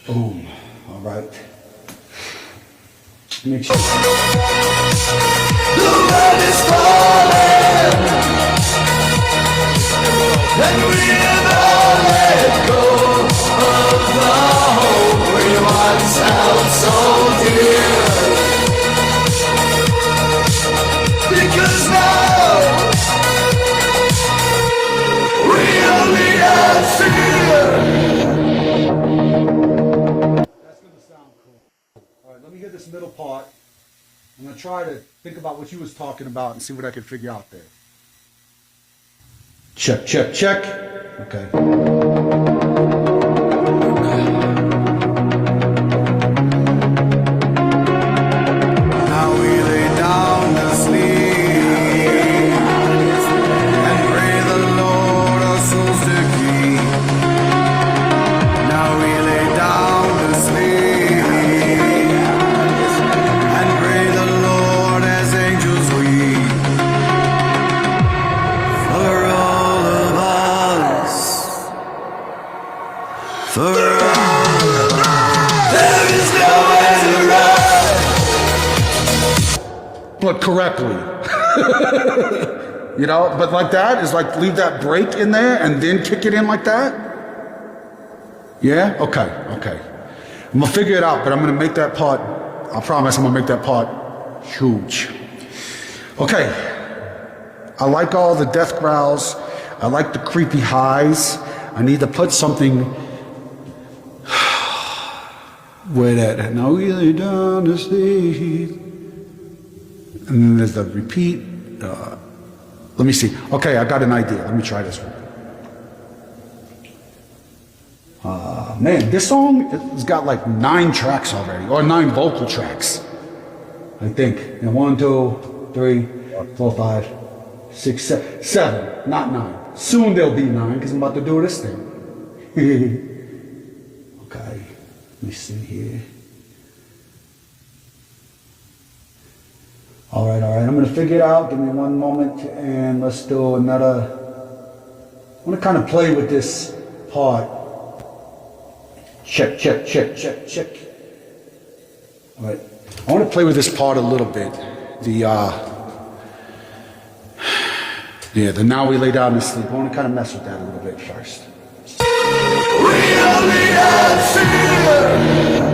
Boom. All right. Make sure. The world is falling, and we never let go of the hope we once held so dear. Because now we only have fear. That's gonna sound cool. All right, let me hear this middle part. I'm gonna try to think about what you was talking about and see what I can figure out there. Check. Okay. Now we lay down to sleep and pray the Lord our souls to keep. Now we lay down to sleep and pray the Lord as angels weep. For all of us, for all of us, there is nowhere to run. But correctly. You know, but like that is like leave that break in there and then kick it in like that. Yeah? Okay. I'm gonna figure it out, but I'm gonna make that part, I promise I'm gonna make that part huge. Okay. I like all the death growls. I like the creepy highs. I need to put something where that, now we lay down to sleep. And then there's the repeat. Let me see. Okay, I got an idea. Let me try this one. Man, this song has got like 9 tracks already, or 9 vocal tracks, I think. And 1, 2, 3, 4, 5, 6, 7, not 9. Soon there'll be 9 because I'm about to do this thing. Okay, let me see here. All right. I'm going to figure it out. Give me one moment, and let's do another. I want to kind of play with this part. Check. All right. I want to play with this part a little bit. The now we lay down to sleep. I want to kind of mess with that a little bit first. We only have fear.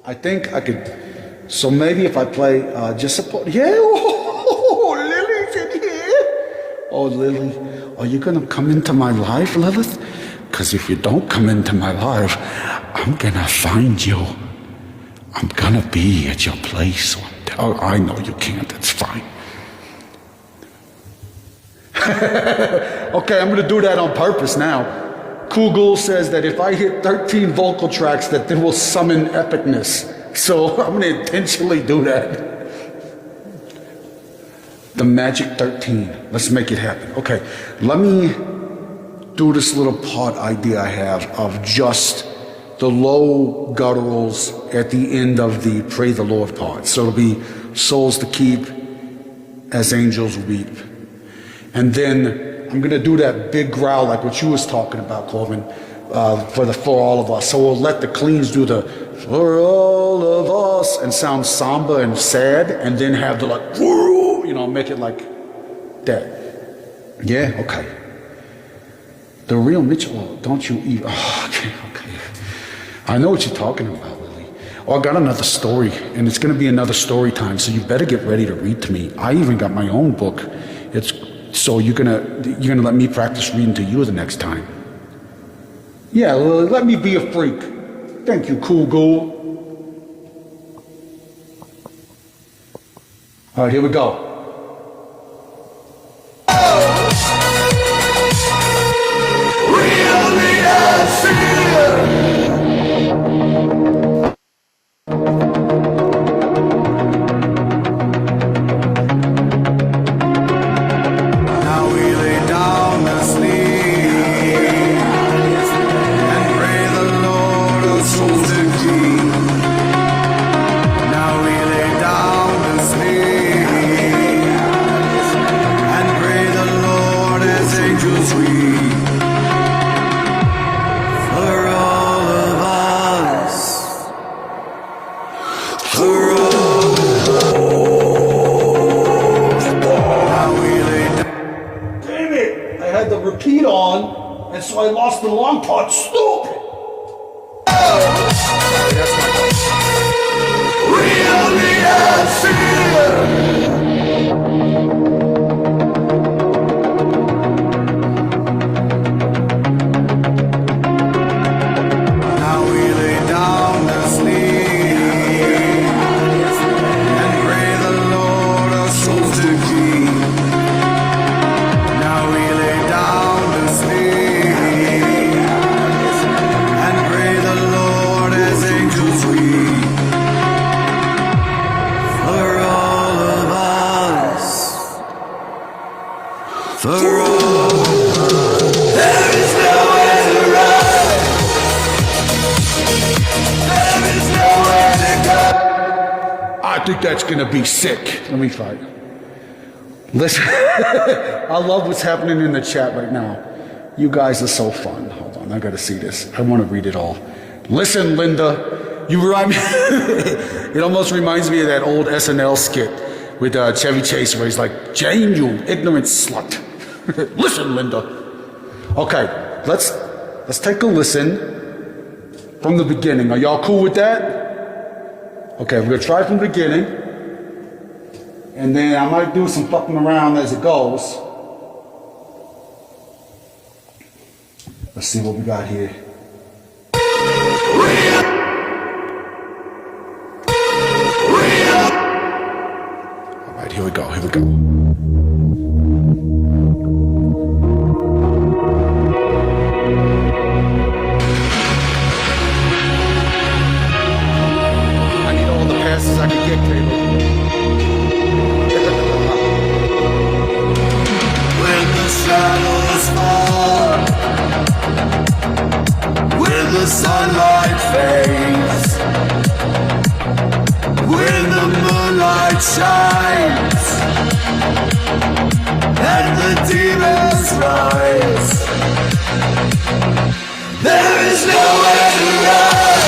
I think I could. So maybe if I play just support. Yeah. Oh, Lily's in here. Oh, Lily, are you gonna come into my life, Lilith? Because if you don't come into my life, I'm gonna find you. I'm gonna be at your place one day. Oh, I know you can't. That's fine. Okay, I'm gonna do that on purpose now. Kugel says that if I hit 13 vocal tracks, that they will summon epicness. So I'm gonna intentionally do that. The magic 13. Let's make it happen. Okay, let me do this little part idea I have of just the low gutturals at the end of the Pray the Lord part. So it'll be souls to keep as angels weep. And then I'm gonna do that big growl like what you was talking about, Corbin, for all of us. So we'll let the cleans do the for all of us and sound somber and sad, and then have the like, make it like that. Yeah, okay. The real Mitchell, don't you even, okay. I know what you're talking about, Lily. Oh, I got another story, and it's gonna be another story time, so you better get ready to read to me. I even got my own book. So you're gonna let me practice reading to you the next time. Yeah, Lily, let me be a freak. Thank you, cool ghoul. All right, here we go. Now we lay down to sleep and pray the Lord our souls to keep. Now we lay down to sleep and pray the Lord as angels weep. For all of us, for all now we lay down. Damn it! I had the repeat on, and so I lost the long part. Stupid! Now we lay down to sleep and pray the Lord our souls to keep. Now we lay down to sleep and pray the Lord as angels weep. For all of us, for all, there is nowhere to run. There is nowhere to go. I think that's gonna be sick. Let me try it. Listen, I love what's happening in the chat right now. You guys are so fun. Hold on, I gotta see this. I wanna read it all. Listen, Linda, you remind me, it almost reminds me of that old SNL skit with Chevy Chase where he's like, Jane, you ignorant slut. Listen, Linda. Okay, let's take a listen from the beginning. Are y'all cool with that? Okay, we're gonna try from the beginning, and then I might do some fucking around as it goes. Let's see what we got here. All right, here we go. I need all the passes I can get, Caleb. When the shadows fall, when the sunlight fades, when the moonlight shines, and the demons rise, there is nowhere to run,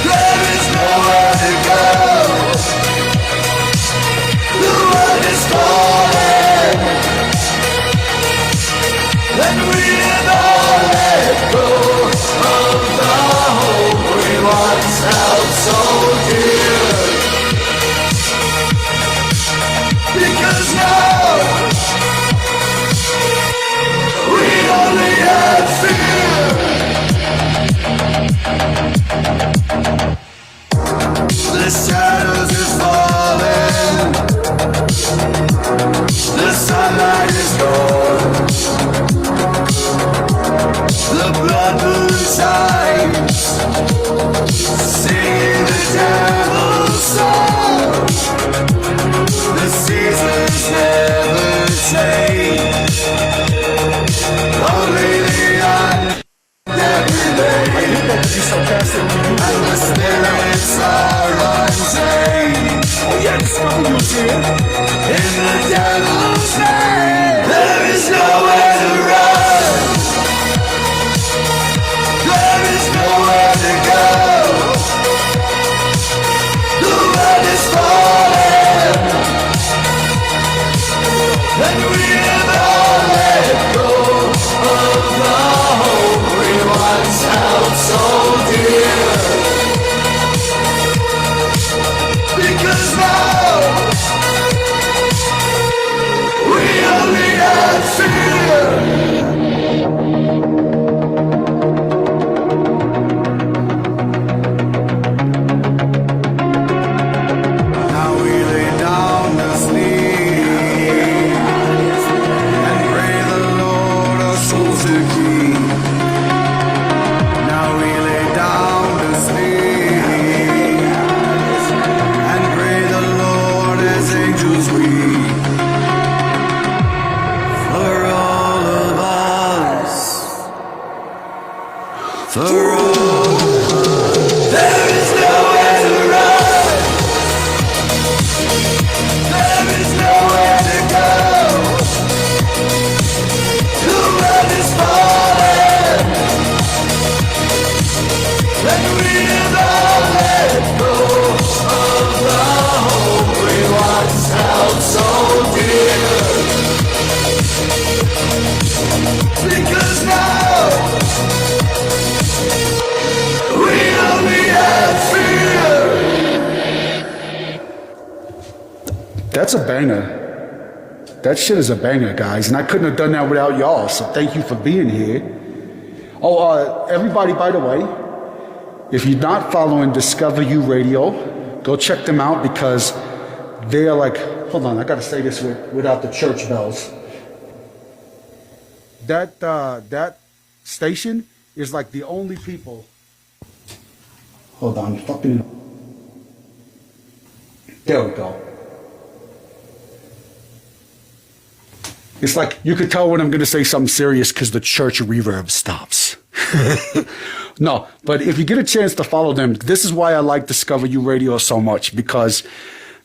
there is nowhere to go. The world is falling, and we have all let go of the hope we once held so dear. Because now we only have fear. times, singing the devil's song. The seasons never change, only the undead remain, and the spirits are untamed. Oh yeah, in the devil's name, there is nowhere to run. There is nowhere to go. The world is falling, and we have all let go of the hope we once held so dear. Because now we only have fear. Now we lay down to sleep and pray the Lord our souls to keep. Now we lay down to sleep and pray the Lord as angels weep. For all of us, for all of us, there is nowhere to run. There is nowhere to go. The world is falling, and we have all let go of the hope we once held so dear. Because now we only have fear. That's a banger. That shit is a banger, guys. And I couldn't have done that without y'all. So thank you for being here. Oh, everybody, by the way, if you're not following Discover You Radio, go check them out because they are like, hold on, I got to say this without the church bells. That station is like the only people. Hold on, fucking. There we go. It's like you could tell when I'm going to say something serious because the church reverb stops. No, but if you get a chance to follow them, this is why I like Discover You Radio so much, because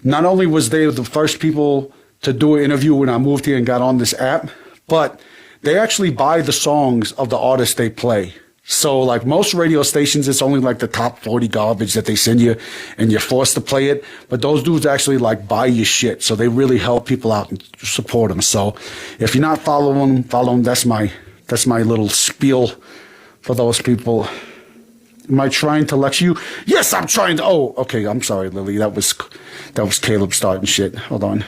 not only was they the first people to do an interview when I moved here and got on this app, but they actually buy the songs of the artists they play. So like most radio stations, it's only like the top 40 garbage that they send you and you're forced to play it. But those dudes actually like buy your shit. So they really help people out and support them. So if you're not following them, that's my little spiel for those people. Am I trying to lecture you? Yes, I'm trying to. Oh, okay. I'm sorry, Lily. That was Caleb starting shit. Hold on.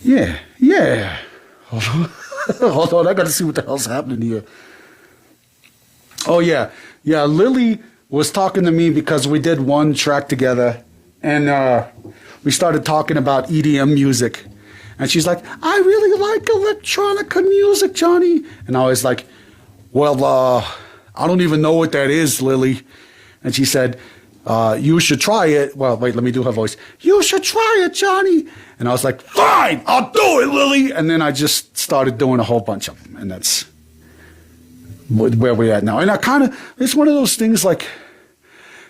Yeah. Hold on. Hold on. I got to see what the hell's happening here. Oh, yeah. Yeah, Lily was talking to me because we did one track together, and we started talking about EDM music. And she's like, I really like electronica music, Johnny. And I was like, well, I don't even know what that is, Lily. And she said, you should try it. Well, wait, let me do her voice. You should try it, Johnny. And I was like, fine, I'll do it, Lily. And then I just started doing a whole bunch of them. And that's where we're at now. And it's one of those things like,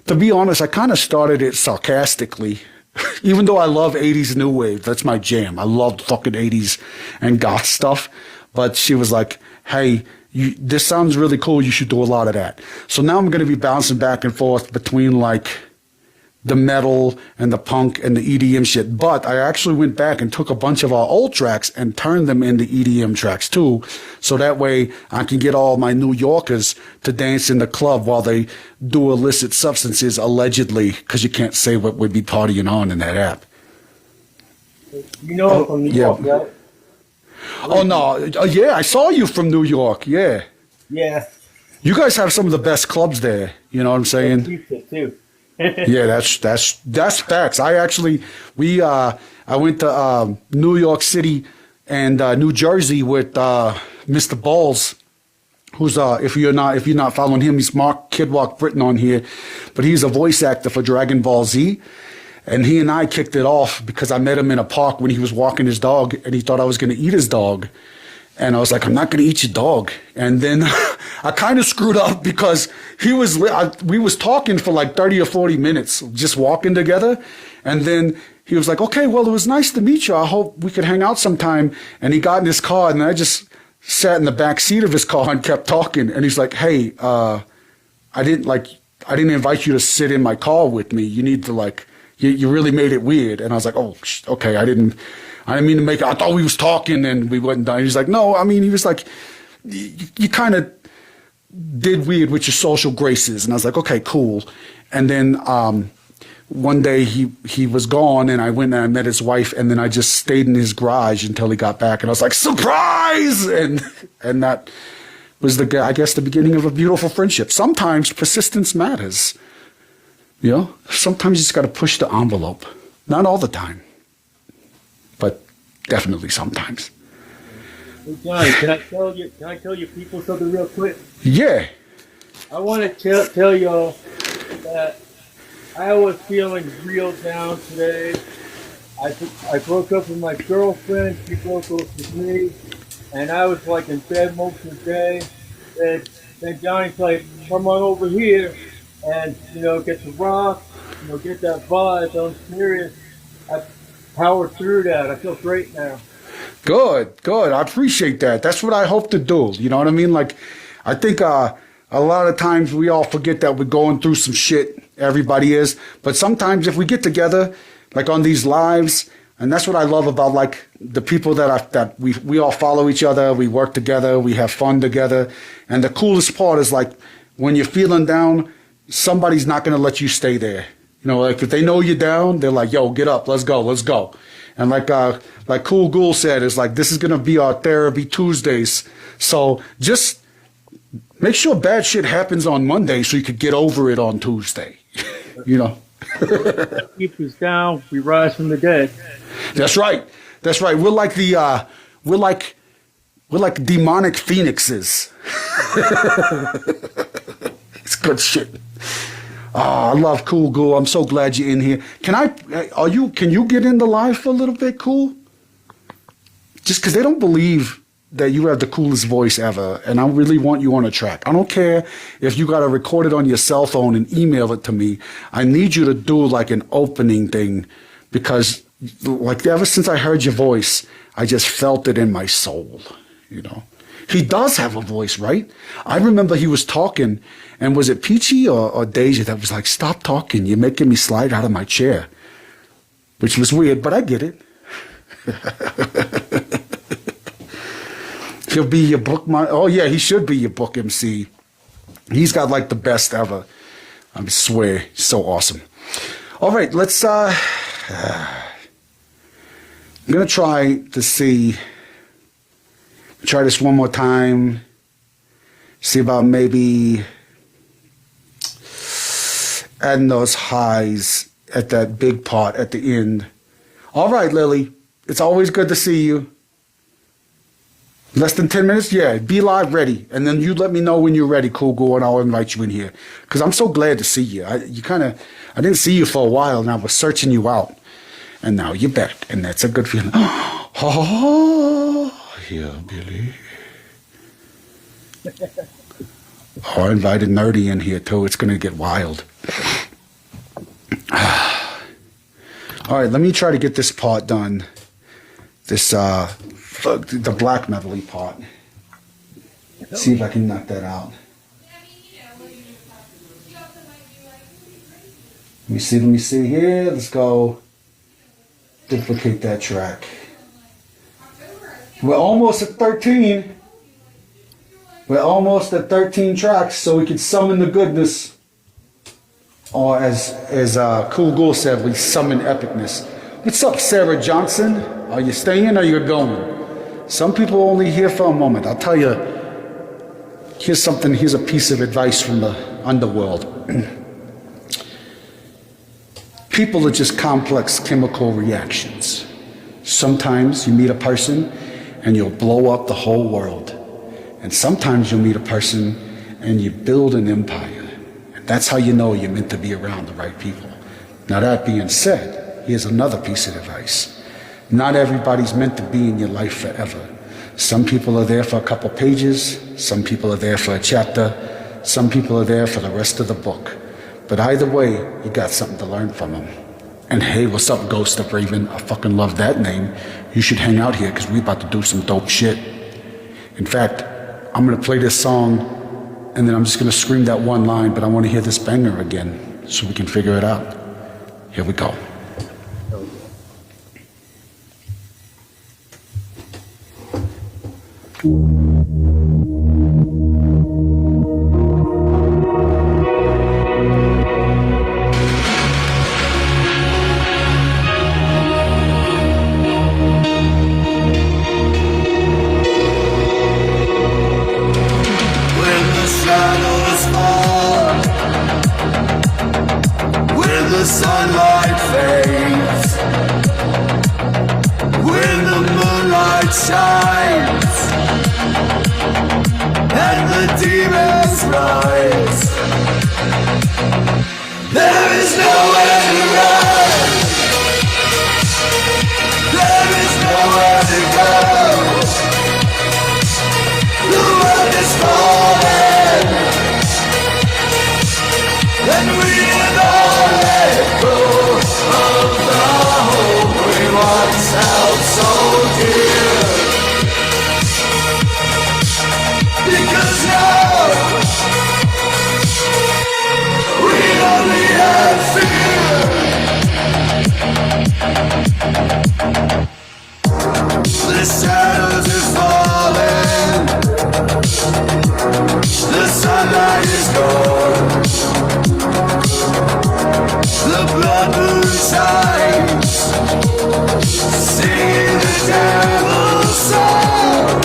to be honest, I kind of started it sarcastically. Even though I love 80s new wave, that's my jam. I love fucking 80s and goth stuff. But she was like, hey, this sounds really cool. You should do a lot of that. So now I'm going to be bouncing back and forth between like the metal and the punk and the EDM shit. But I actually went back and took a bunch of our old tracks and turned them into EDM tracks too. So that way I can get all my New Yorkers to dance in the club while they do illicit substances, allegedly, because you can't say what would be partying on in that app. You know, from New York, right? Oh, no. Yeah, I saw you from New York. Yeah. Yeah. You guys have some of the best clubs there. You know what I'm saying? Pizza, too. Yeah, that's facts. I went to New York City and New Jersey with Mr. Balls who's if you're not following him, he's Mark Kidwalk Britton on here, but he's a voice actor for Dragon Ball Z. And he and I kicked it off because I met him in a park when he was walking his dog, and he thought I was going to eat his dog. And I was like, I'm not going to eat your dog. And then I kind of screwed up because we was talking for like 30 or 40 minutes, just walking together. And then he was like, okay, well, it was nice to meet you. I hope we could hang out sometime. And he got in his car, and I just sat in the back seat of his car and kept talking. And he's like, hey, I didn't invite you to sit in my car with me. You need to you really made it weird. And I was like, oh, okay, I didn't mean to make it. I thought we was talking and we wasn't done. He's like, no, I mean, he was like, you kind of did weird with your social graces. And I was like, okay, cool. And then one day he was gone, and I went and I met his wife, and then I just stayed in his garage until he got back. And I was like, surprise! And that was I guess the beginning of a beautiful friendship. Sometimes persistence matters. You know, sometimes you just got to push the envelope. Not all the time, but definitely sometimes. Hey Johnny, can I tell you people something real quick? Yeah. I want to tell y'all that I was feeling real down today. I broke up with my girlfriend. She broke up with me, and I was like in bed most of the day. And then Johnny's like, "Come on over here, and get the rock, get that vibe." I'm serious. I powered through that. I feel great now. Good. I appreciate that. That's what I hope to do. You know what I mean? Like, I think a lot of times we all forget that we're going through some shit. Everybody is. But sometimes if we get together, like on these lives, and that's what I love about like the people that we all follow each other, we work together, we have fun together. And the coolest part is like when you're feeling down, somebody's not going to let you stay there. Like if they know you're down, they're like, yo, get up, let's go. And like Cool Ghoul said, it's like, this is going to be our therapy Tuesdays. So just make sure bad shit happens on Monday so you could get over it on Tuesday. Keep us down, we rise from the dead. That's right. We're like we're like demonic phoenixes. It's good shit. Oh, I love Cool Ghoul. I'm so glad you're in here. Can you get in the live for a little bit, Cool? Just because they don't believe that you have the coolest voice ever, and I really want you on a track. I don't care if you got to record it on your cell phone and email it to me. I need you to do like an opening thing, because like ever since I heard your voice, I just felt it in my soul, He does have a voice, right? I remember he was talking, and was it Peachy or Deja that was like, stop talking, you're making me slide out of my chair. Which was weird, but I get it. He'll be your book, he should be your book MC. He's got like the best ever. I swear, he's so awesome. All right, let's, I'm going to try this one more time. See about maybe adding those highs at that big part at the end. All right, Lily. It's always good to see you. Less than 10 minutes? Yeah, be live ready. And then you let me know when you're ready, Cool Ghoul, and I'll invite you in here. Because I'm so glad to see you. I didn't see you for a while, and I was searching you out. And now you're back, and that's a good feeling. Oh, yeah, Billy. Oh, I invited Nerdy in here, too. It's going to get wild. All right, let me try to get this part done. The black metal-y part. See if I can knock that out. Let me see here. Let's go duplicate that track. We're almost at 13. We're almost at 13 tracks, so we can summon the goodness. Or as Cool Ghoul said, we summon epicness. What's up, Sarah Johnson? Are you staying or you're going? Some people are only here for a moment. I'll tell you, here's a piece of advice from the underworld. People are just complex chemical reactions. Sometimes you meet a person and you'll blow up the whole world. And sometimes you'll meet a person and you build an empire. And that's how you know you're meant to be around the right people. Now that being said, here's another piece of advice. Not everybody's meant to be in your life forever. Some people are there for a couple pages, some people are there for a chapter, some people are there for the rest of the book. But either way, you got something to learn from them. And hey, what's up, Ghost of Raven? I fucking love that name. You should hang out here because we about to do some dope shit. In fact, I'm gonna play this song and then I'm just gonna scream that one line, but I wanna hear this banger again so we can figure it out. Here we go. The sunlight fades, when the moonlight shines, and the demons rise. There is nowhere to run, there is nowhere to go. The world is falling, and we have all let go of the hope we once held so dear. Because now we only have fear. The shadows are falling, the sunlight is gone, the blood moon shines, singing the devil's song.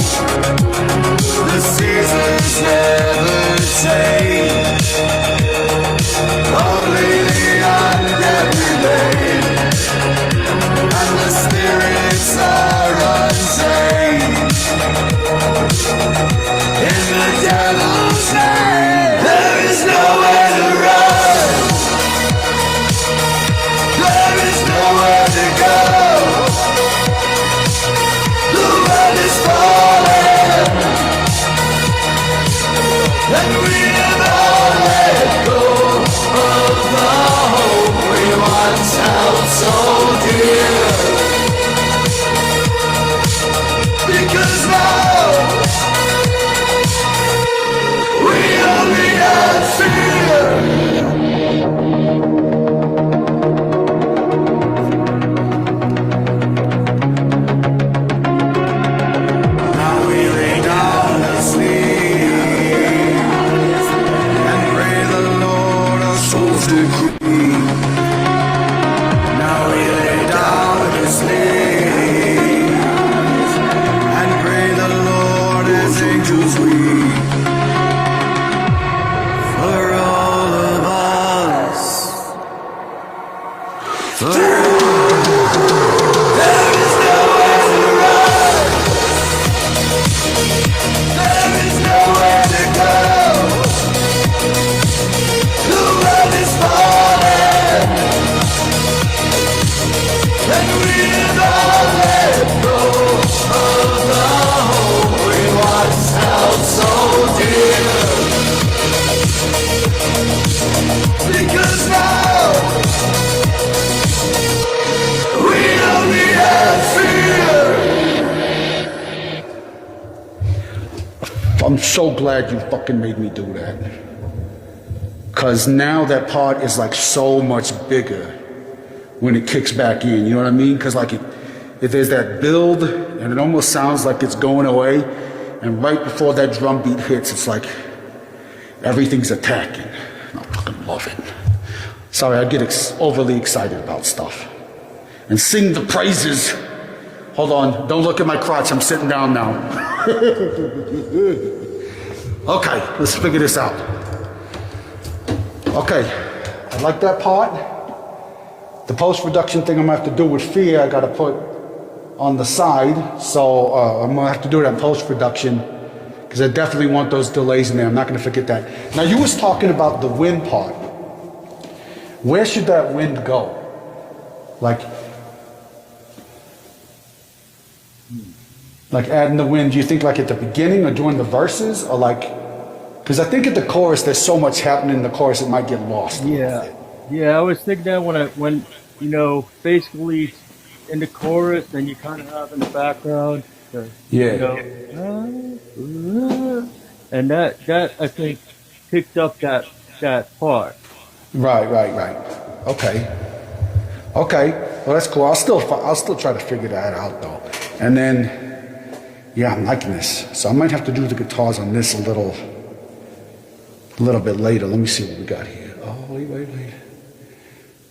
The seasons never change, only the undead remain, and the spirits are unchained. In the devil's name, there is nowhere to run, there is nowhere to go. The world is falling, and we have all let go of the hope we once held so dear. Because now we only have fear. Now we lay down to sleep and pray the Lord our souls to keep. Now we lay down to sleep and pray the Lord as angels weep for all of us. There is nowhere to run, there is nowhere to go. The world is falling, and we have all let go of the hope we once held so dear. Because now we only have fear. I'm so glad you fucking made me do that. Cause now that part is like so much bigger when it kicks back in, you know what I mean? Cause like if there's that build and it almost sounds like it's going away, and right before that drum beat hits, it's like everything's attacking. I fucking love it. Sorry, I get overly excited about stuff. And sing the praises. Hold on, don't look at my crotch, I'm sitting down now. Okay, let's figure this out. Okay, I like that part. The post-production thing I'm gonna have to do with fear, I gotta put on the side. So I'm gonna have to do it in post-production. because I definitely want those delays in there. I'm not going to forget that. Now, you was talking about the wind part. Where should that wind go? Like adding the wind, do you think like at the beginning or during the verses, or like, because I think at the chorus there's so much happening in the chorus it might get lost a little Yeah, bit. yeah. I was thinking that when basically in the chorus, and you kind of have in the background, the, you Yeah. know, and that I think picked up that part. Right. Okay. Well, that's cool. I'll still try to figure that out though. And then, yeah, I'm liking this. So I might have to do the guitars on this a little bit later. Let me see what we got here. Oh, wait.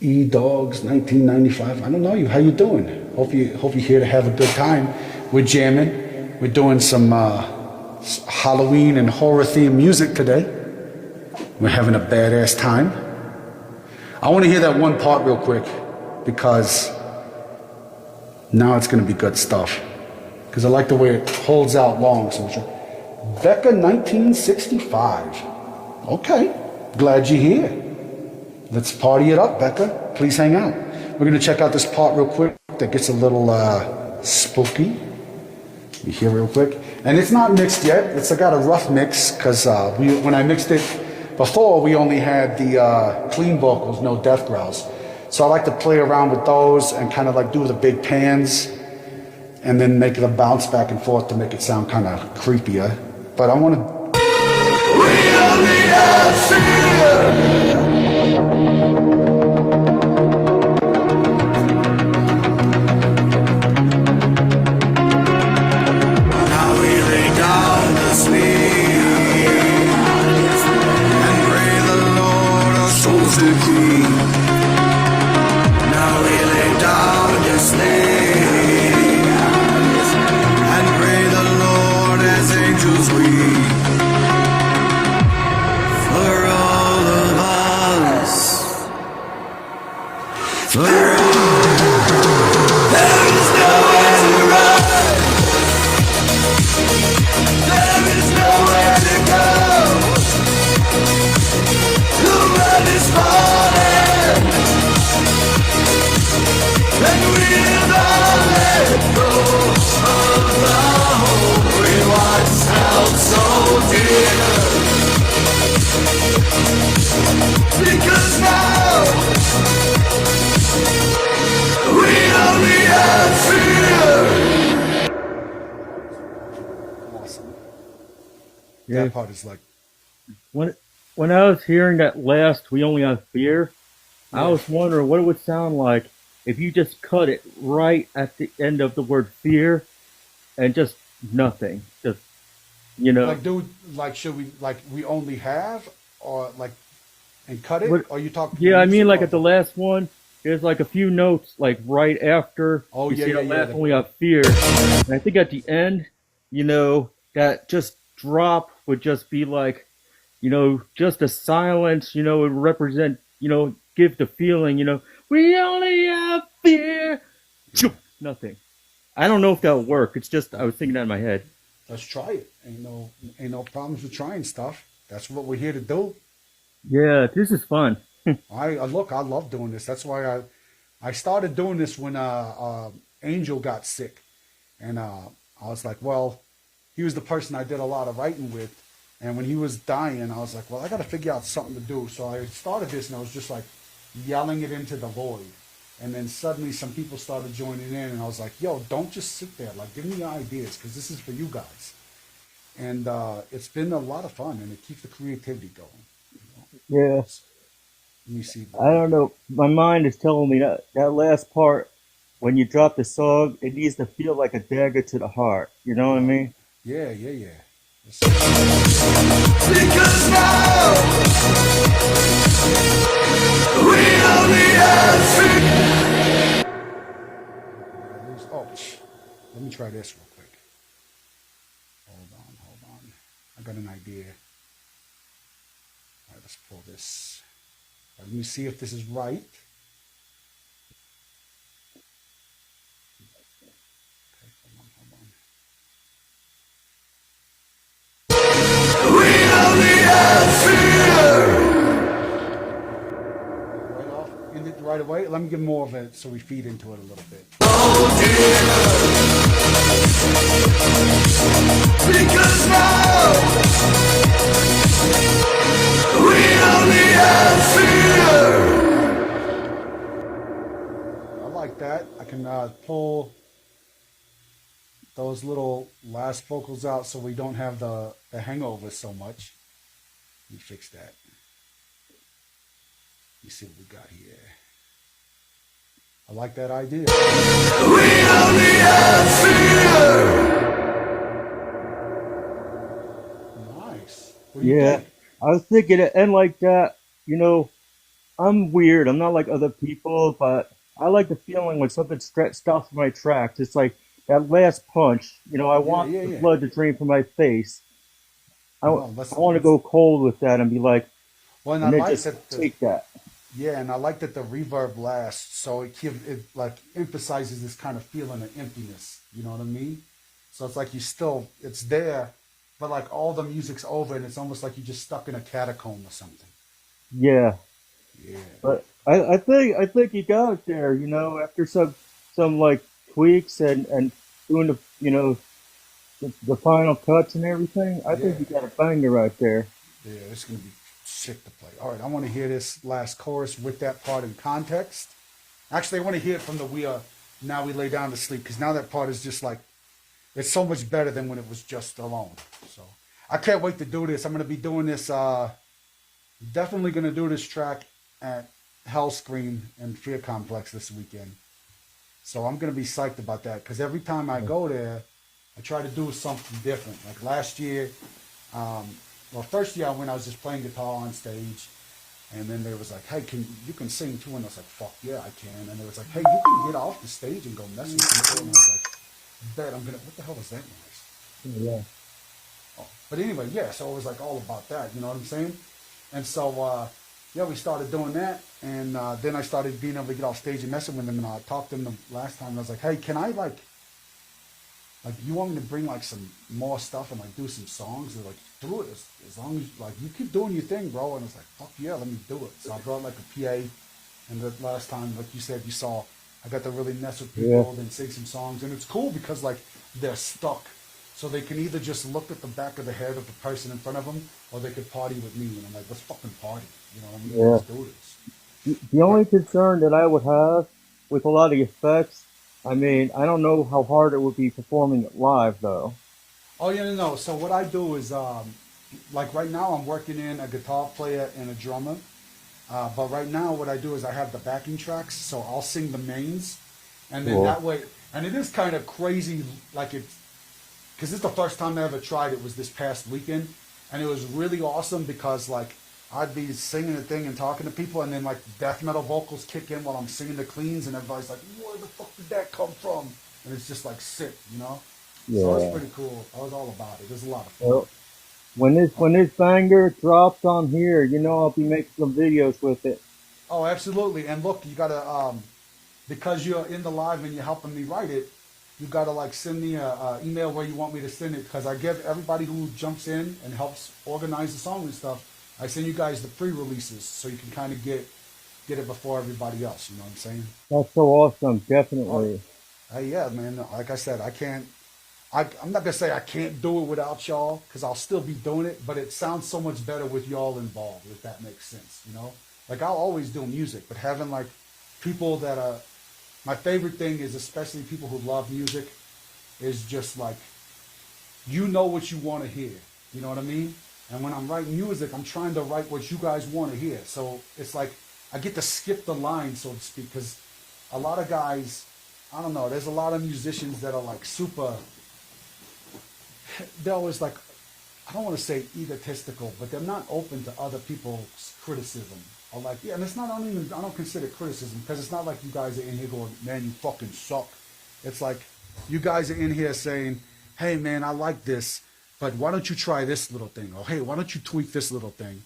E Dogs 1995. I don't know you. How you doing? Hope you're here to have a good time. We're jamming. We're doing some Halloween and horror themed music today. We're having a badass time. I want to hear that one part real quick because now it's going to be good stuff. Because I like the way it holds out long. So Becca 1965. Okay, glad you're here. Let's party it up, Becca. Please hang out. We're going to check out this part real quick that gets a little spooky. Let me hear real quick. And it's not mixed yet. I got a rough mix because when I mixed it before, we only had the clean vocals, no death growls. So I like to play around with those and kind of like do the big pans and then make it a bounce back and forth to make it sound kind of creepier. But I want to... Now we lay down to sleep and pray the Lord our souls to keep. Now we lay down to sleep and pray the Lord as angels weep. For all of us, for there is nowhere to run. There is nowhere to go. The world is falling, and we have all let go of the hope we once held so dear. Because now we only have fear. Awesome. Yeah. That part is like... When I was hearing that last, we only have fear. I was wondering what it would sound like if you just cut it right at the end of the word fear, and just nothing, just Like, dude, like, should we, like, we only have, or like, and cut it? What- Or you talk? Yeah, I mean, like at the last one, there's like a few notes, like right after Oh, you yeah, see the yeah, last yeah. one, we got fear. And I think at the end, that just drop would just be like, just a silence, it would represent, give the feeling, we only have fear. Nothing. I don't know if that'll work. It's just, I was thinking that in my head. Let's try it. Ain't no problems with trying stuff. That's what we're here to do. Yeah, this is fun. I love doing this. That's why I started doing this when Angel got sick, and I was like, well, he was the person I did a lot of writing with, and when he was dying, I was like, well, I got to figure out something to do. So I started this, and I was just like yelling it into the void, and then suddenly some people started joining in, and I was like, yo, don't just sit there. Like, give me your ideas, because this is for you guys. And it's been a lot of fun, and it keeps the creativity going. Yeah. Let me see. I don't know. My mind is telling me that last part, when you drop the song, it needs to feel like a dagger to the heart. You know what I mean? Yeah. Because now we only have fear. Oh, let me try this real quick. Hold on. I got an idea. All right, let's pull this. All right, let me see if this is right. Okay, hold on. right away. Let me give more of it so we feed into it a little bit. Because now we only have fear. I like that. I can pull those little last vocals out so we don't have the hangover so much. Let me fix that. You see what we got here. I like that idea. We only have fear. Nice. What do you Yeah, think? I was thinking it end like that. You know, I'm weird. I'm not like other people, but I like the feeling when something stops my tracks. It's like that last punch. You know, I Yeah, want yeah, the yeah. blood to drain from my face. No, I want to go cold with that and be like, well, and I and then like just that take that. yeah, and I like that the reverb lasts, so it like emphasizes this kind of feeling of emptiness. You know what I mean? So it's like it's there, but like all the music's over, and it's almost like you're just stuck in a catacomb or something. Yeah, Yeah, but I think you got it there. You know, after some like tweaks and doing the final cuts and everything. I yeah, think you got a banger right there. yeah. It's gonna be sick to play. All right, I want to hear this last chorus with that part in context. Actually, I want to hear it from the "We Are Now We Lay Down to Sleep" because now that part is just like it's so much better than when it was just alone. So I can't wait to do this. I'm gonna be doing this. Definitely gonna do this track at Hellscream and Fear Complex this weekend. So I'm gonna be psyched about that because every time I go there, I try to do something different. Like last year, um, well, first year I went, I was just playing guitar on stage, and then there was like, "Hey, you can sing too?" And I was like, "Fuck yeah, I can." And it was like, "Hey, you can get off the stage and go mess with people." And I was like, "Bet I'm gonna." What the hell was that noise? Yeah. Oh, but anyway, yeah. So it was like all about that. You know what I'm saying? And so yeah, we started doing that, and then I started being able to get off stage and messing with them. And I talked to them the last time, and I was like, "Hey, can I like you want me to bring like some more stuff and like do some songs?" They're like, "Do it as long as like you keep doing your thing, bro." And I was like, "Fuck yeah, let me do it." So I brought like a PA, and the last time, like you said, you saw, I got to really mess with Yeah. people and sing some songs, and it's cool because like they're stuck, so they can either just look at the back of the head of the person in front of them, or they could party with me, and I'm like, "Let's fucking party," you know what I mean? Yeah. Let's do this. The But only concern that I would have with a lot of effects, I mean, I don't know how hard it would be performing it live though. oh yeah, no. So what I do is like right now I'm working in a guitar player and a drummer. But right now, what I do is I have the backing tracks, so I'll sing the mains, and then Cool. that way, and it is kind of crazy, like it, because this is the first time I ever tried it was this past weekend, and it was really awesome because like I'd be singing the thing and talking to people, and then like death metal vocals kick in while I'm singing the cleans, and everybody's like, "Where the fuck did that come from?" And it's just like sick, you know. So it's Yeah. pretty cool. I was all about it. It was a lot of fun. Well, when this banger drops on here, you know I'll be making some videos with it. Oh, absolutely. And look, you gotta because you're in the live and you're helping me write it, you gotta like send me a email where you want me to send it because I give everybody who jumps in and helps organize the song and stuff. I send you guys the pre-releases so you can kind of get it before everybody else. You know what I'm saying? That's so awesome, Oh, definitely. hey, yeah, man. Like I said, I can't. I'm not gonna say I can't do it without y'all because I'll still be doing it, but it sounds so much better with y'all involved. If that makes sense, you know. Like I'll always do music, but having like people that are my favorite thing is especially people who love music is just like you know what you want to hear. You know what I mean? And when I'm writing music, I'm trying to write what you guys want to hear. So it's like I get to skip the line, so to speak, because a lot of guys, I don't know, there's a lot of musicians that are like super, they're always like, I don't want to say egotistical, but they're not open to other people's criticism. Or like, yeah, and it's not, I don't consider it criticism because it's not like you guys are in here going, "Man, you fucking suck." It's like you guys are in here saying, "Hey, man, I like this, but why don't you try this little thing?" Or, "Hey, why don't you tweak this little thing?"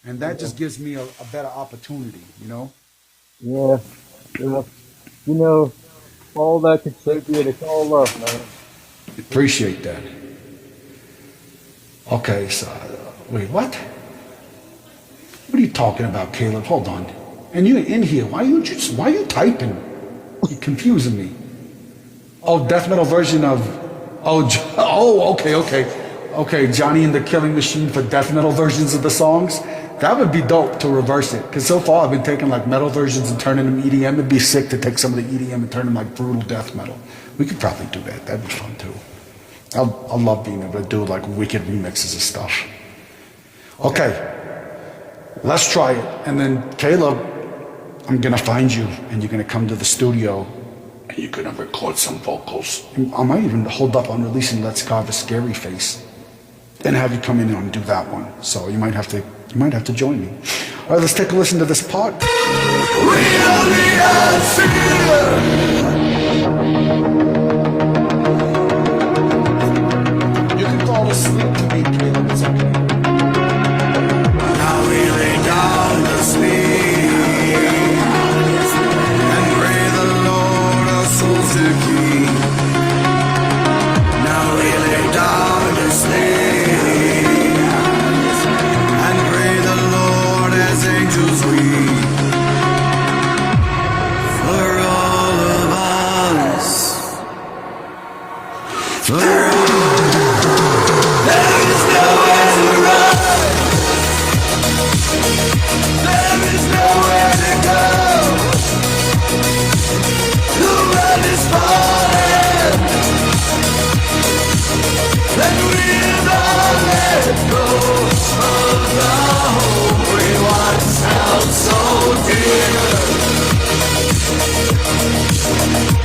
And that Yeah. just gives me a better opportunity, you know? Yeah. Yeah. You know, all that contribute, it's all love, man. Appreciate that. Okay, so, wait, what? What are you talking about, Caleb? Hold on. And you're in here. Why are you typing? You're confusing me. Oh, death metal version of, okay. Johnny and the Killing Machine for death metal versions of the songs. That would be dope to reverse it. Because so far I've been taking like metal versions and turning them EDM. It'd be sick to take some of the EDM and turn them like brutal death metal. We could probably do that. That'd be fun too. I love being able to do like wicked remixes of stuff. Okay, let's try it. And then Caleb, I'm gonna find you and you're gonna come to the studio and you're gonna record some vocals. I might even hold up on releasing Let's Carve a Scary Face and have you come in and do that one. So you might have to join me. All right, let's take a listen to this part. You can fall asleep to me, Caleb. It's okay. Now we lay down to sleep and pray the Lord our souls to keep. Now we lay down to sleep and pray the Lord as angels weep. For all of us, for there is nowhere to run. There is nowhere to go. The world is falling, and we'll all let go of the hope we once held so dear.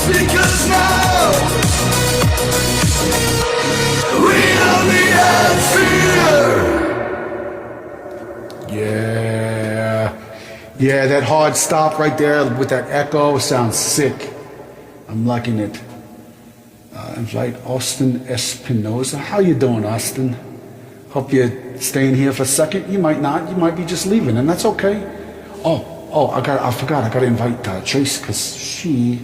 Because now we only have fear. Yeah, that hard stop right there with that echo sounds sick. I'm liking it. Invite Austin Espinoza. How you doing, Austin? Hope you're staying here for a second. You might not. You might be just leaving, and that's okay. I forgot. I got to invite Trace because she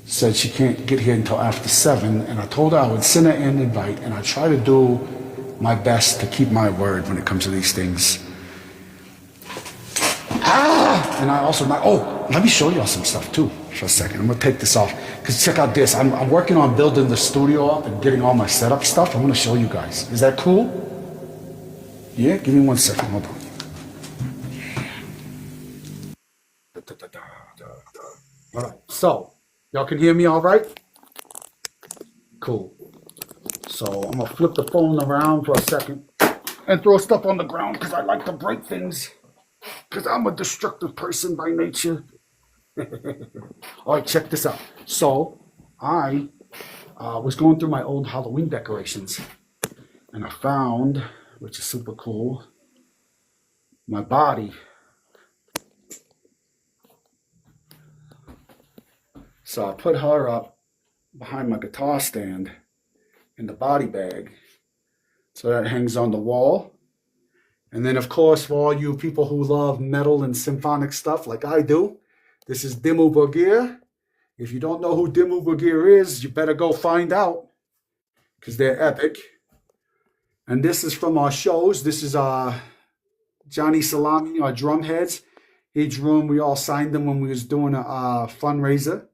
said she can't get here until after 7, and I told her I would send her an invite, and I try to do my best to keep my word when it comes to these things. And I also, let me show y'all some stuff too for a second. I'm gonna take this off, because check out this. I'm working on building the studio up and getting all my setup stuff. I'm gonna show you guys. Is that cool? Yeah, give me 1 second, hold on. All right, so, y'all can hear me all right? Cool. So I'm gonna flip the phone around for a second and throw stuff on the ground because I like to break things. Because I'm a destructive person by nature. All right, check this out. So I was going through my old Halloween decorations and I found, which is super cool, my body. So I put her up behind my guitar stand in the body bag. So that hangs on the wall. And then, of course, for all you people who love metal and symphonic stuff like I do, this is Dimmu Borgir. If you don't know who Dimmu Borgir is, you better go find out because they're epic. And this is from our shows. This is Johnny Salami, our drum heads. Each room, we all signed them when we was doing a fundraiser.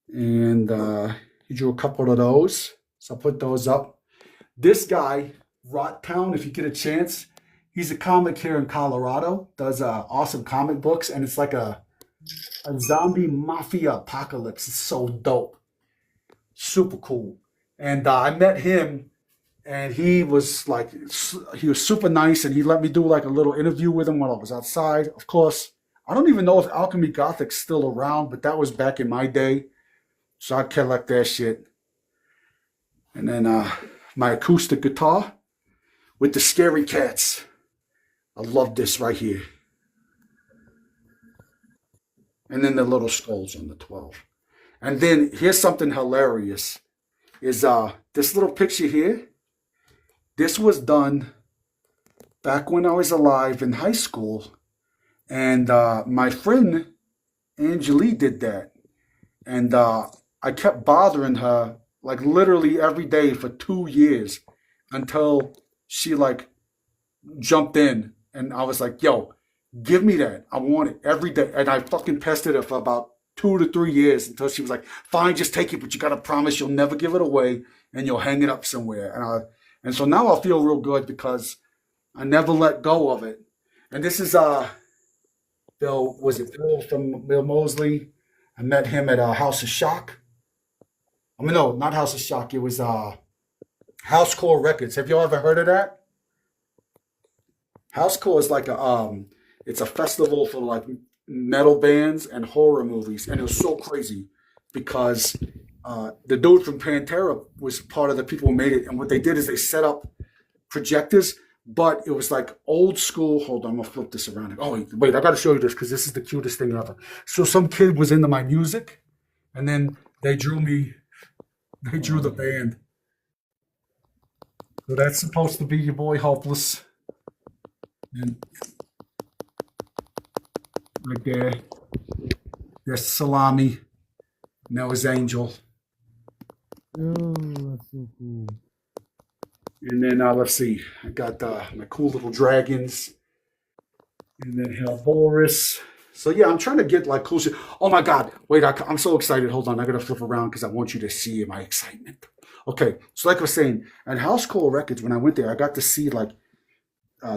And he drew a couple of those. So I put those up. This guy, Rot Town, if you get a chance, he's a comic here in Colorado, does awesome comic books, and it's like a zombie mafia apocalypse. It's so dope. Super cool. And I met him, and he was super nice, and he let me do like a little interview with him while I was outside. Of course, I don't even know if Alchemy Gothic's still around, but that was back in my day. So I collect that shit. And then my acoustic guitar with the scary cats. I love this right here. And then the little skulls on the 12. And then here's something hilarious. Is this little picture here. This was done back when I was alive in high school. And my friend Angelique did that. And I kept bothering her like literally every day for 2 years until she like jumped in. And I was like, yo, Give me that. I want it every day. And I fucking pestered her for about 2 to 3 years until she was like, fine, just take it, but you gotta promise you'll never give it away and you'll hang it up somewhere. And so now I feel real good because I never let go of it. And this is Bill from Bill Mosley? I met him at House of Shock. I mean, no, not House of Shock. It was Housecore Records. Have you ever heard of that? Housecore is like it's a festival for like metal bands and horror movies, and it was so crazy because the dude from Pantera was part of the people who made it, and what they did is they set up projectors, but it was like old school. Hold on, I'm gonna flip this around. Oh wait, I gotta show you this because this is the cutest thing ever. So some kid was into my music, and then they drew the band. So that's supposed to be your boy Hopeless. And right there's Salami. And that was Angel. Oh, that's so cool. And then let's see, I got my cool little dragons. And then Boris. So yeah, I'm trying to get like cool shit. Oh my God, wait, I'm so excited. Hold on, I gotta flip around because I want you to see my excitement. Okay, so like I was saying, at Housecore Records, when I went there, I got to see like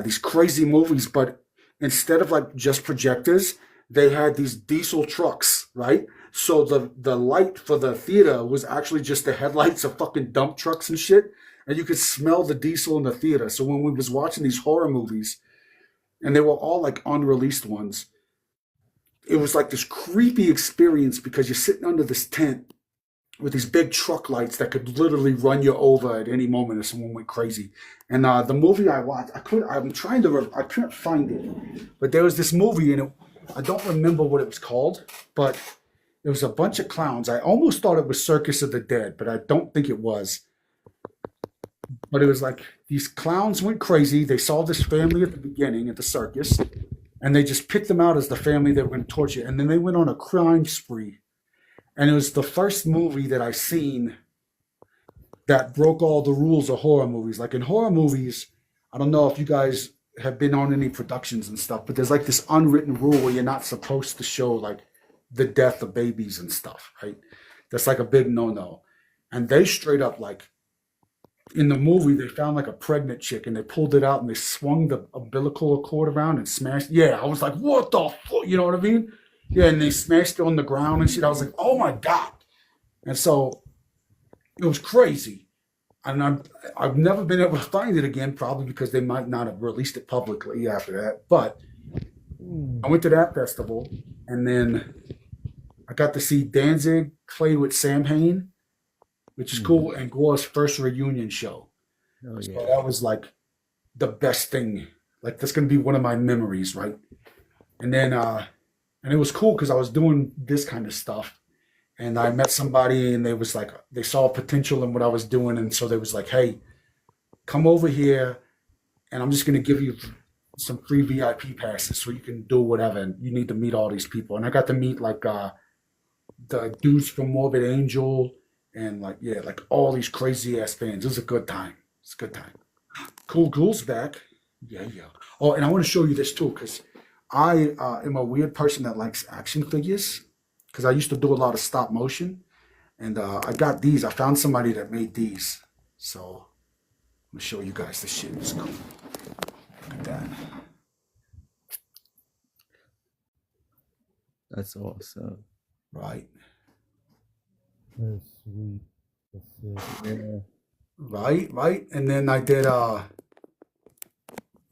these crazy movies, but instead of like just projectors, they had these diesel trucks, right? So the light for the theater was actually just the headlights of fucking dump trucks and shit, and you could smell the diesel in the theater. So when we was watching these horror movies, and they were all like unreleased ones, it was like this creepy experience because you're sitting under this tent with these big truck lights that could literally run you over at any moment if someone went crazy. And the movie I watched, I couldn't find it, but there was this movie and I don't remember what it was called, but it was a bunch of clowns. I almost thought it was Circus of the Dead, but I don't think it was. But it was like these clowns went crazy. They saw this family at the beginning at the circus, and they just picked them out as the family they were going to torture. And then they went on a crime spree. And it was the first movie that I seen that broke all the rules of horror movies. Like in horror movies, I don't know if you guys have been on any productions and stuff, but there's like this unwritten rule where you're not supposed to show like the death of babies and stuff, right? That's like a big no-no. And they straight up like, in the movie, they found like a pregnant chick and they pulled it out and they swung the umbilical cord around and smashed. Yeah, I was like, what the fuck? You know what I mean? Yeah, and they smashed it on the ground and shit. I was like, oh my God. And so it was crazy. And I've never been able to find it again, probably because they might not have released it publicly after that. But I went to that festival and then I got to see Danzig play with Sam Hain, which is cool, and Gore's first reunion show. Oh, So yeah. that was like the best thing. Like that's gonna be one of my memories, right? And then and it was cool because I was doing this kind of stuff, and I met somebody, and they was like they saw potential in what I was doing, and so they was like, "Hey, come over here, and I'm just gonna give you some free VIP passes so you can do whatever. And you need to meet all these people." And I got to meet like the dudes from Morbid Angel. And like, yeah, like all these crazy ass bands. It was a good time. It's a good time. Cool's back. Yeah. Oh, and I want to show you this too, because I am a weird person that likes action figures. Because I used to do a lot of stop motion. And I got these. I found somebody that made these. So I'm going to show you guys this shit. It's cool. Look at that. That's awesome. Right. That's sweet. That's sick. Yeah. Right. And then I did and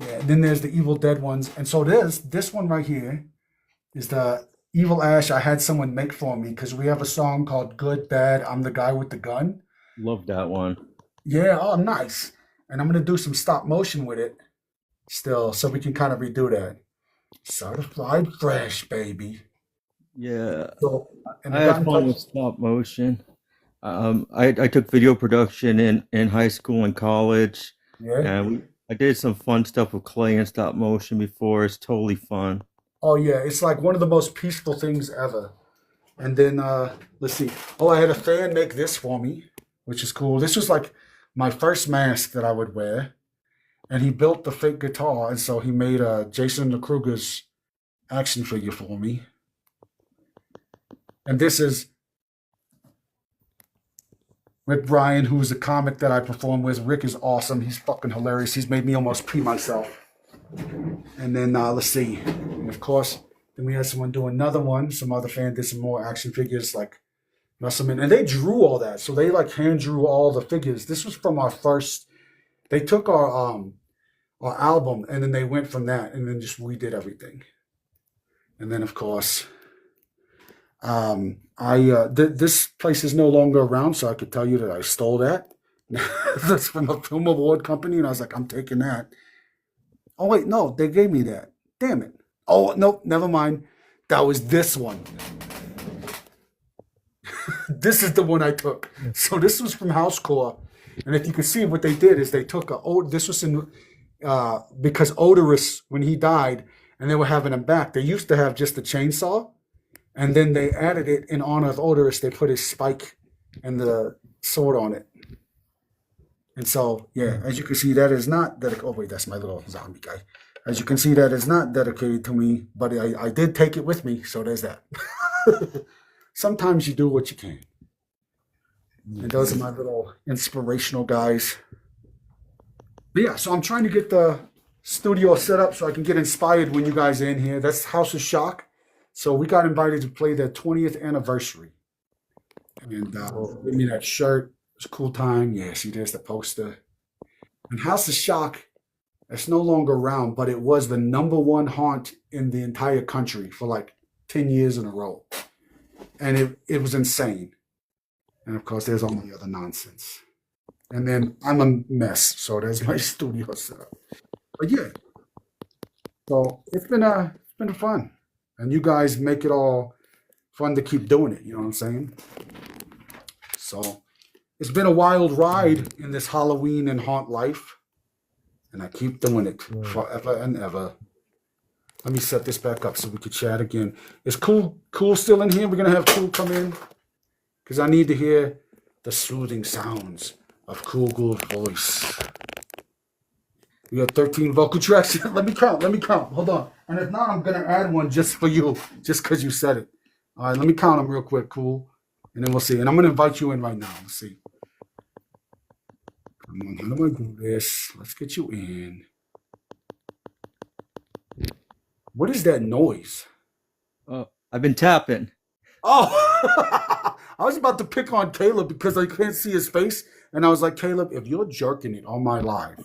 then there's the Evil Dead ones. And so this one right here is the Evil Ash I had someone make for me because we have a song called Good Bad I'm the Guy with the Gun. Love that one. Yeah, oh nice. And I'm gonna do some stop motion with it still, so we can kind of redo that. Certified fresh, baby. Yeah. So and I had fun with stop motion. I took video production in high school and college, yeah. and I did some fun stuff with clay and stop motion before. It's totally fun. Oh yeah, it's like one of the most peaceful things ever. And then let's see. Oh, I had a fan make this for me, which is cool. This was like my first mask that I would wear, and he built the fake guitar, and so he made Jason and the Kruegers action figure for me. And this is Rick Bryan, who's a comic that I perform with. Rick is awesome. He's fucking hilarious. He's made me almost pee myself. And then let's see. And of course, then we had someone do another one. Some other fan did some more action figures like WrestleMania. And they drew all that. So they like hand drew all the figures. This was from our first. They took our album and then they went from that and then just redid everything. And then of course, this place is no longer around, so I could tell you that I stole that. That's from a film award company, and I was like, I'm taking that. Oh wait, no, they gave me that. Damn it. Oh no, never mind. That was this one. This is the one I took. So this was from Housecore, and if you can see what they did is they took this was in because Odorous when he died, and they were having him back. They used to have just the chainsaw. And then they added it in honor of Odorous. They put his spike and the sword on it. And so, yeah, as you can see, that is not dedicated. Oh, wait, that's my little zombie guy. As you can see, that is not dedicated to me, but I did take it with me. So there's that. Sometimes you do what you can. And those are my little inspirational guys. But yeah, so I'm trying to get the studio set up so I can get inspired when you guys are in here. That's House of Shock. So we got invited to play their 20th anniversary. And give me that shirt. It's a cool time. Yeah, see, there's the poster. And House of Shock, it's no longer around, but it was the #1 haunt in the entire country for like 10 years in a row. And it was insane. And of course, there's all the other nonsense. And then I'm a mess. So there's my studio setup. But yeah. So it's been fun. And you guys make it all fun to keep doing it. You know what I'm saying? So it's been a wild ride in this Halloween and haunt life. And I keep doing it forever and ever. Let me set this back up so we can chat again. Is Cool still in here? We're going to have Cool come in. Because I need to hear the soothing sounds of Cool Ghoul's voice. We got 13 vocal tracks. Let me count. Hold on. And if not, I'm going to add one just for you, just because you said it. All right, let me count them real quick, Cool. And then we'll see. And I'm going to invite you in right now. Let's see. Come on, how do I do this? Let's get you in. What is that noise? Oh, I've been tapping. Oh, I was about to pick on Caleb because I can't see his face. And I was like, Caleb, if you're jerking it on my live.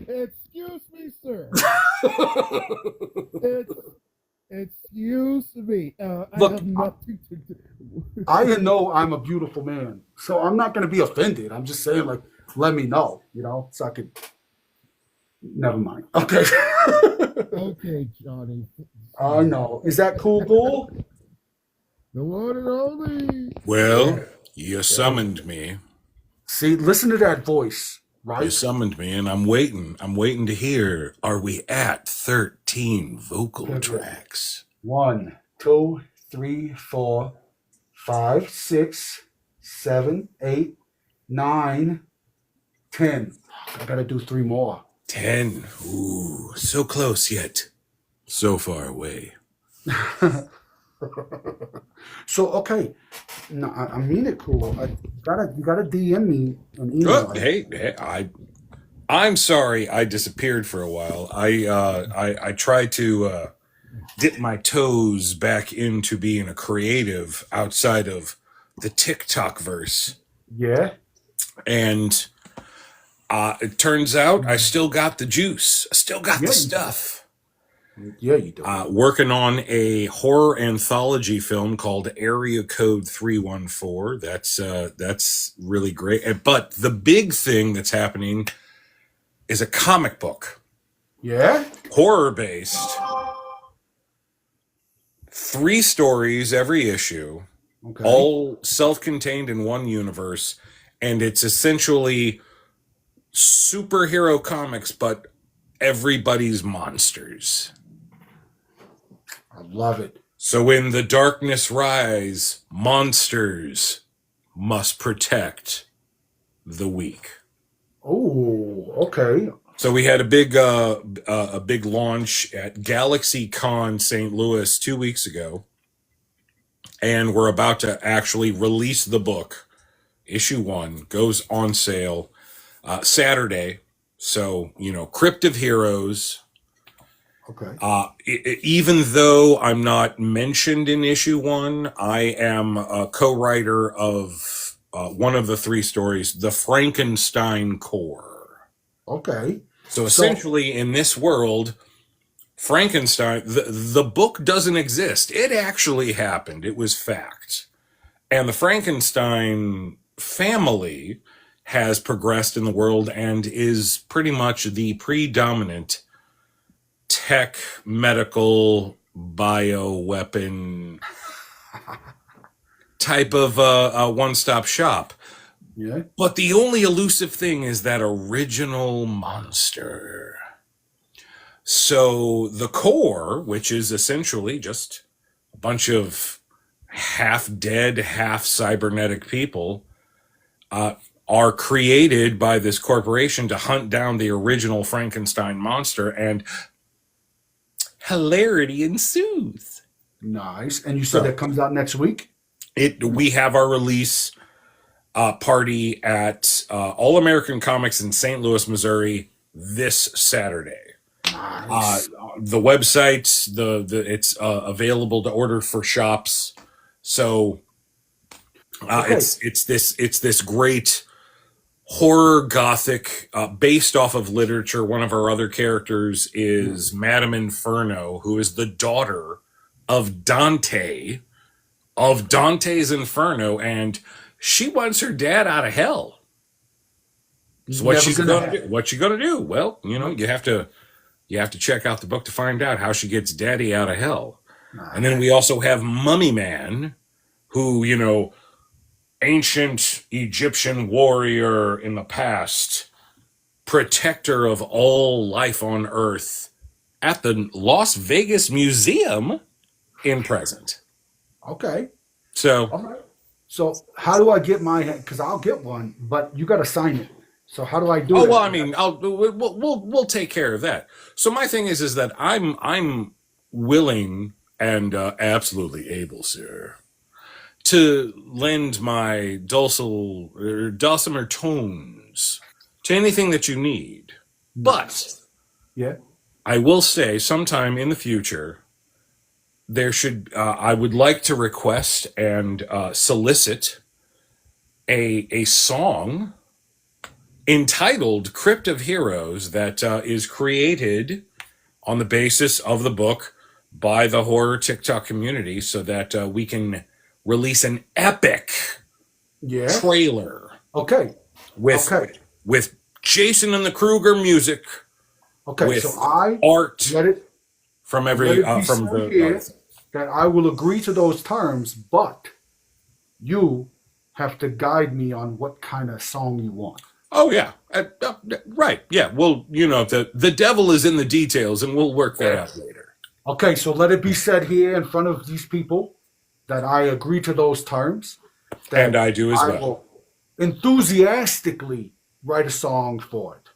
Excuse me, sir. Excuse me. Look, I have nothing to do. I know I'm a beautiful man, so I'm not going to be offended. I'm just saying, like, let me know, so I could. Never mind. Okay. Okay, Johnny. Oh, no. Is that Cool Ghoul? The one and only. Well, you summoned me. See, listen to that voice, You right? summoned me, and I'm waiting. I'm waiting to hear, are we at 13 vocal tracks? 1, 2, 3, 4, 5, 6, 7, 8, 9, 10. I got to do 3 more. 10. Ooh, so close yet so far away. So, okay. No, I mean it, Cool. You gotta DM me an email. Oh, hey, I'm sorry I disappeared for a while. I tried to dip my toes back into being a creative outside of the TikTok verse. Yeah? And it turns out I still got the juice. I still got the stuff. Yeah, you do. Working on a horror anthology film called Area Code 314. That's really great. But the big thing that's happening is a comic book. Yeah? Horror based. 3 stories every issue. Okay. All self-contained in one universe. And it's essentially superhero comics, but everybody's monsters. I love it. So when the darkness rise, monsters must protect the weak. Oh, okay. So we had a big launch at Galaxy Con St. Louis 2 weeks ago, and we're about to actually release the book. Issue 1 goes on sale Saturday. So, Crypt of Heroes. Okay. Even though I'm not mentioned in issue 1, I am a co-writer of one of the 3 stories, The Frankenstein Core. Okay. So essentially, in this world, Frankenstein, the book doesn't exist. It actually happened. It was fact. And the Frankenstein family has progressed in the world and is pretty much the predominant tech, medical, bioweapon type of a one-stop shop. Yeah. But the only elusive thing is that original monster. So the core, which is essentially just a bunch of half dead, half cybernetic people, are created by this corporation to hunt down the original Frankenstein monster, and hilarity ensues. Nice. And you said that comes out next week? We have our release party at All American Comics in St. Louis, Missouri this Saturday. Nice. The website, it's available to order for shops. So it's this great horror gothic based off of literature. One of our other characters is Madame Inferno, who is the daughter of Dante, of Dante's Inferno, and she wants her dad out of hell. So what she's gonna do? What you gonna do? Well, you have to check out the book to find out how she gets daddy out of hell. And then we also have Mummy Man, who, ancient Egyptian warrior in the past, protector of all life on Earth at the Las Vegas Museum in present. Okay. So, all right. So how do I get my? Because I'll get one, but you got to sign it. So how do I do it? well, I mean, we'll take care of that. So my thing is that I'm willing and absolutely able, sir, to lend my dulcimer tones to anything that you need. But Yeah. I will say, sometime in the future, there should I would like to request and solicit a song entitled Crypt of Heroes that is created on the basis of the book by the horror TikTok community, so that we can release an epic trailer. Okay. With Jason and the Krueger music. Okay. With so I art let it from every let it be from said the here that I will agree to those terms, but you have to guide me on what kind of song you want. Oh yeah, right. Yeah, well, the devil is in the details, and we'll work that out later. Okay, so let it be said here in front of these people that I agree to those terms. And I do as I well. will enthusiastically write a song for it.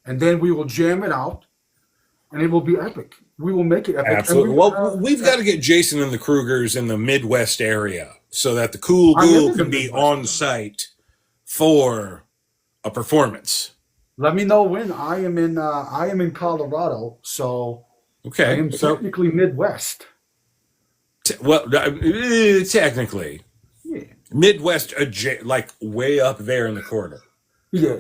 And then we will jam it out, and it will be epic. We will make it epic. Absolutely. Well, we've got to get Jason and the Krugers in the Midwest area so that the Cool Ghoul can be on site for a performance. Let me know when. I am in Colorado, so Okay. I am technically Midwest. Technically. Yeah. Midwest, like way up there in the corner. Yeah.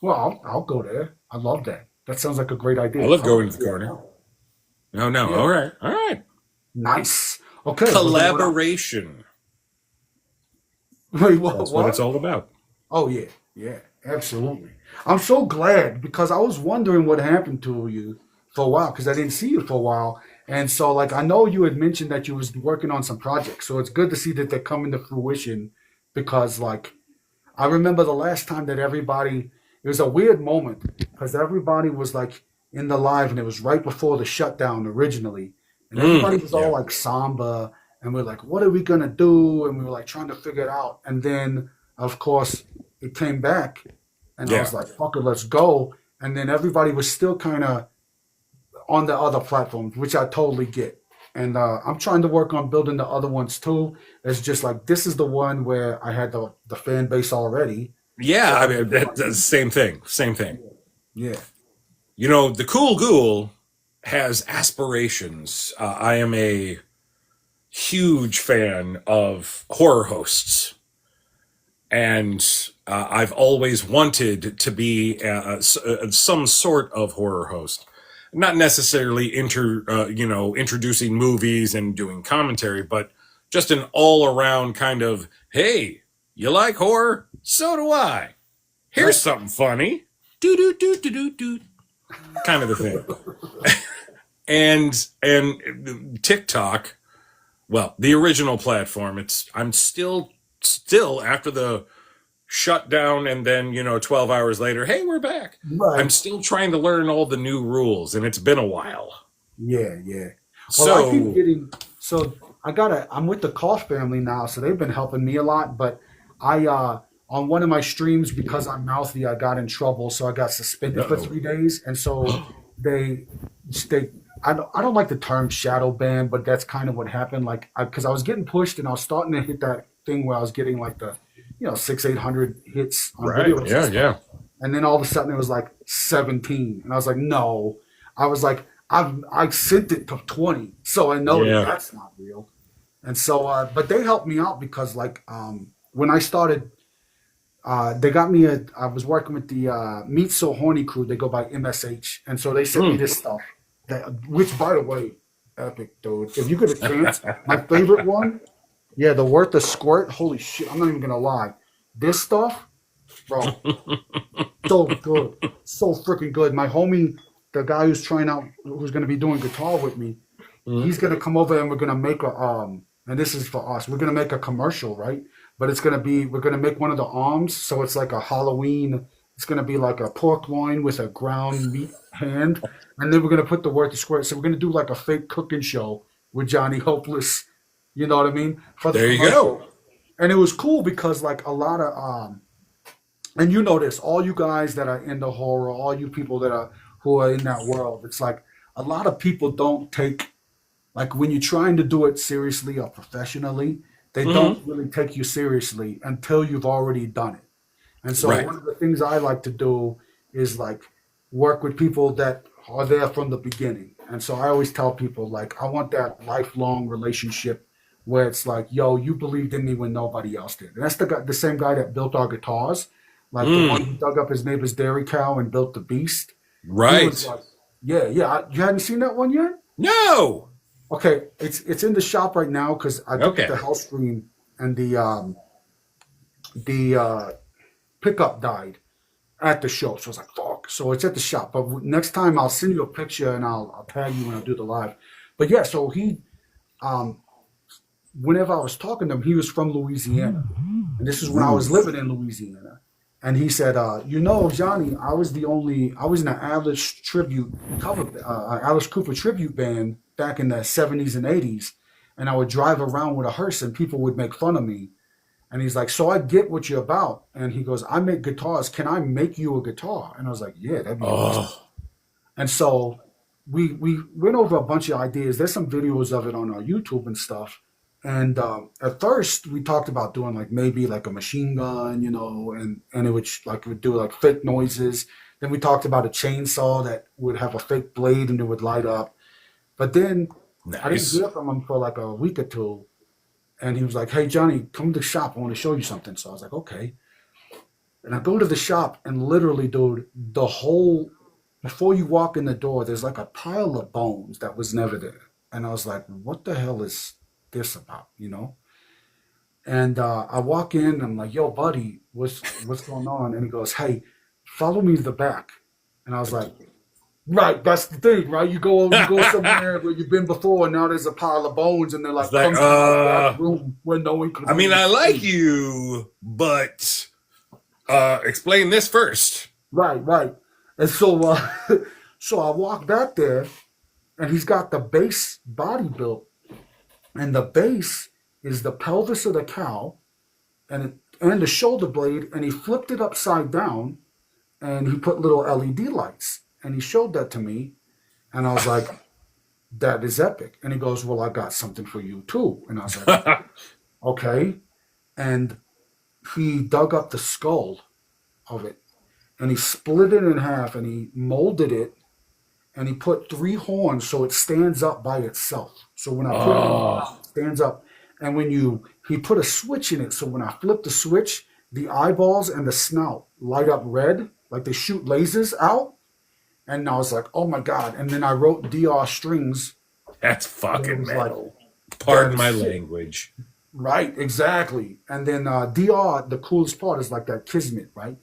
Well, I'll go there. I love that. That sounds like a great idea. I love going to the corner. No. Yeah. All right. Nice. Okay. Collaboration. Wait, what? That's what it's all about. Oh, yeah, absolutely. I'm so glad because I was wondering what happened to you for a while because I didn't see you for a while. And so, I know you had mentioned that you was working on some projects. So it's good to see that they're coming to fruition because, I remember the last time that it was a weird moment because everybody was, in the live and it was right before the shutdown originally. And everybody was all, somber and we're like, what are we going to do? And we were, trying to figure it out. And then, of course, it came back And I Yeah. was like, fuck it, let's go. And then everybody was still kind of on the other platforms, which I totally get. And I'm trying to work on building the other ones too. It's just like this is the one where I had the fan base already. Yeah, So I I mean can do my that's the thing. same thing. Same thing. Yeah. You know, the Cool Ghoul has aspirations. I am a huge fan of horror hosts, and I've always wanted to be some sort of horror host. Not necessarily introducing movies and doing commentary, but just an all around kind of, hey, you like horror? So do I. Here's Right. something funny. Do do do do do do. Kind of the thing. And TikTok, well, the original platform, I'm still after the shutdown and then 12 hours later, hey, we're back. I'm Right. still trying to learn all the new rules, and it's been a while. Yeah, yeah. Well, I keep So getting so I'm with the Koff family now, so they've been helping me a lot. But I on one of my streams because I'm mouthy, I got in trouble, so I got suspended for uh-oh. 3 days, and so they they I don't like the term shadow ban, but that's kind of what happened. Like because I was getting pushed and I was starting to hit that thing where I was getting like the 600-800 hits on Right. videos and Yeah, stuff. yeah. And then all of a sudden it was like 17. And I was like, no. I was like, I sent it to 20. So I know that Yeah. that's not real. And so, but they helped me out because like when I started, they got me I was working with the Meat So Horny crew. They go by MSH. And so they sent me this stuff, which by the way, epic, dude. If you get a chance, my favorite one, yeah, the Worth a Squirt. Holy shit. I'm not even going to lie. This stuff, bro. So good, so freaking good. My homie, the guy who's trying out, who's going to be doing guitar with me, he's going to come over and we're going to make and this is for us. We're going to make a commercial, right? But we're going to make one of the arms, so it's like a Halloween. It's going to be like a pork loin with a ground meat hand, and then we're going to put the word to square. So we're going to do like a fake cooking show with Johnny Hopeless. You know what I mean? For the There you commercial. go. And it was cool because like a lot of and you know this, all you guys that are into horror, all you people who are in that world, it's like a lot of people don't take like when you're trying to do it seriously or professionally, they don't really take you seriously until you've already done it. And so Right. one of the things I like to do is like work with people that are there from the beginning. And so I always tell people like I want that lifelong relationship where it's like, yo, you believed in me when nobody else did. And that's the same guy that built our guitars, like the one who dug up his neighbor's dairy cow and built the beast. He was Right. like, yeah, yeah. You hadn't seen that one yet? No. Okay, it's in the shop right now because I took it Okay. to Hell Stream and the pickup died at the show. So I was like, fuck. So it's at the shop. But next time I'll send you a picture and I'll tag you when I do the live. But yeah, so um, whenever I was talking to him, he was from Louisiana. And this is when I was living in Louisiana. And he said, Johnny, I was in an Alice tribute Alice Cooper tribute band back in the 70s and 80s. And I would drive around with a hearse and people would make fun of me. And he's like, so I get what you're about. And he goes, I make guitars. Can I make you a guitar? And I was like, yeah, that'd be awesome. Oh. And so we went over a bunch of ideas. There's some videos of it on our YouTube and stuff. And at first we talked about doing like maybe like a machine gun, and it would do like fake noises. Then we talked about a chainsaw that would have a fake blade and it would light up. But then I didn't Nice. hear from him for like a week or two. And he was like, hey, Johnny, come to the shop. I want to show you something. So I was like, okay. And I go to the shop and literally, dude, before you walk in the door, there's like a pile of bones that was never there. And I was like, what the hell is this about? And I walk in and I'm like, yo, buddy, what's going on? And he goes, hey, follow me to the back. And I was like, right, that's the thing, right? You go somewhere where you've been before, and now there's a pile of bones, and they're like, It's like, come to the back room where no one could I mean, really I like see." you, but explain this first. Right. And so, so I walk back there, and he's got the base body built, and the base is the pelvis of the cow, and the shoulder blade, and he flipped it upside down, and he put little LED lights, and he showed that to me, and I was like, that is epic. And he goes, well, I got something for you too. And I was like, okay. And he dug up the skull of it, and he split it in half, and he molded it, and he put 3 horns so it stands up by itself. So when I put it on, it stands up. And he put a switch in it, so when I flip the switch, the eyeballs and the snout light up red, like they shoot lasers out. And I was like, oh my God. And then I wrote DR strings. That's It fucking was metal. like, Pardon that my is sick. language. Right, exactly. And then DR, the coolest part is like that Kismet, right?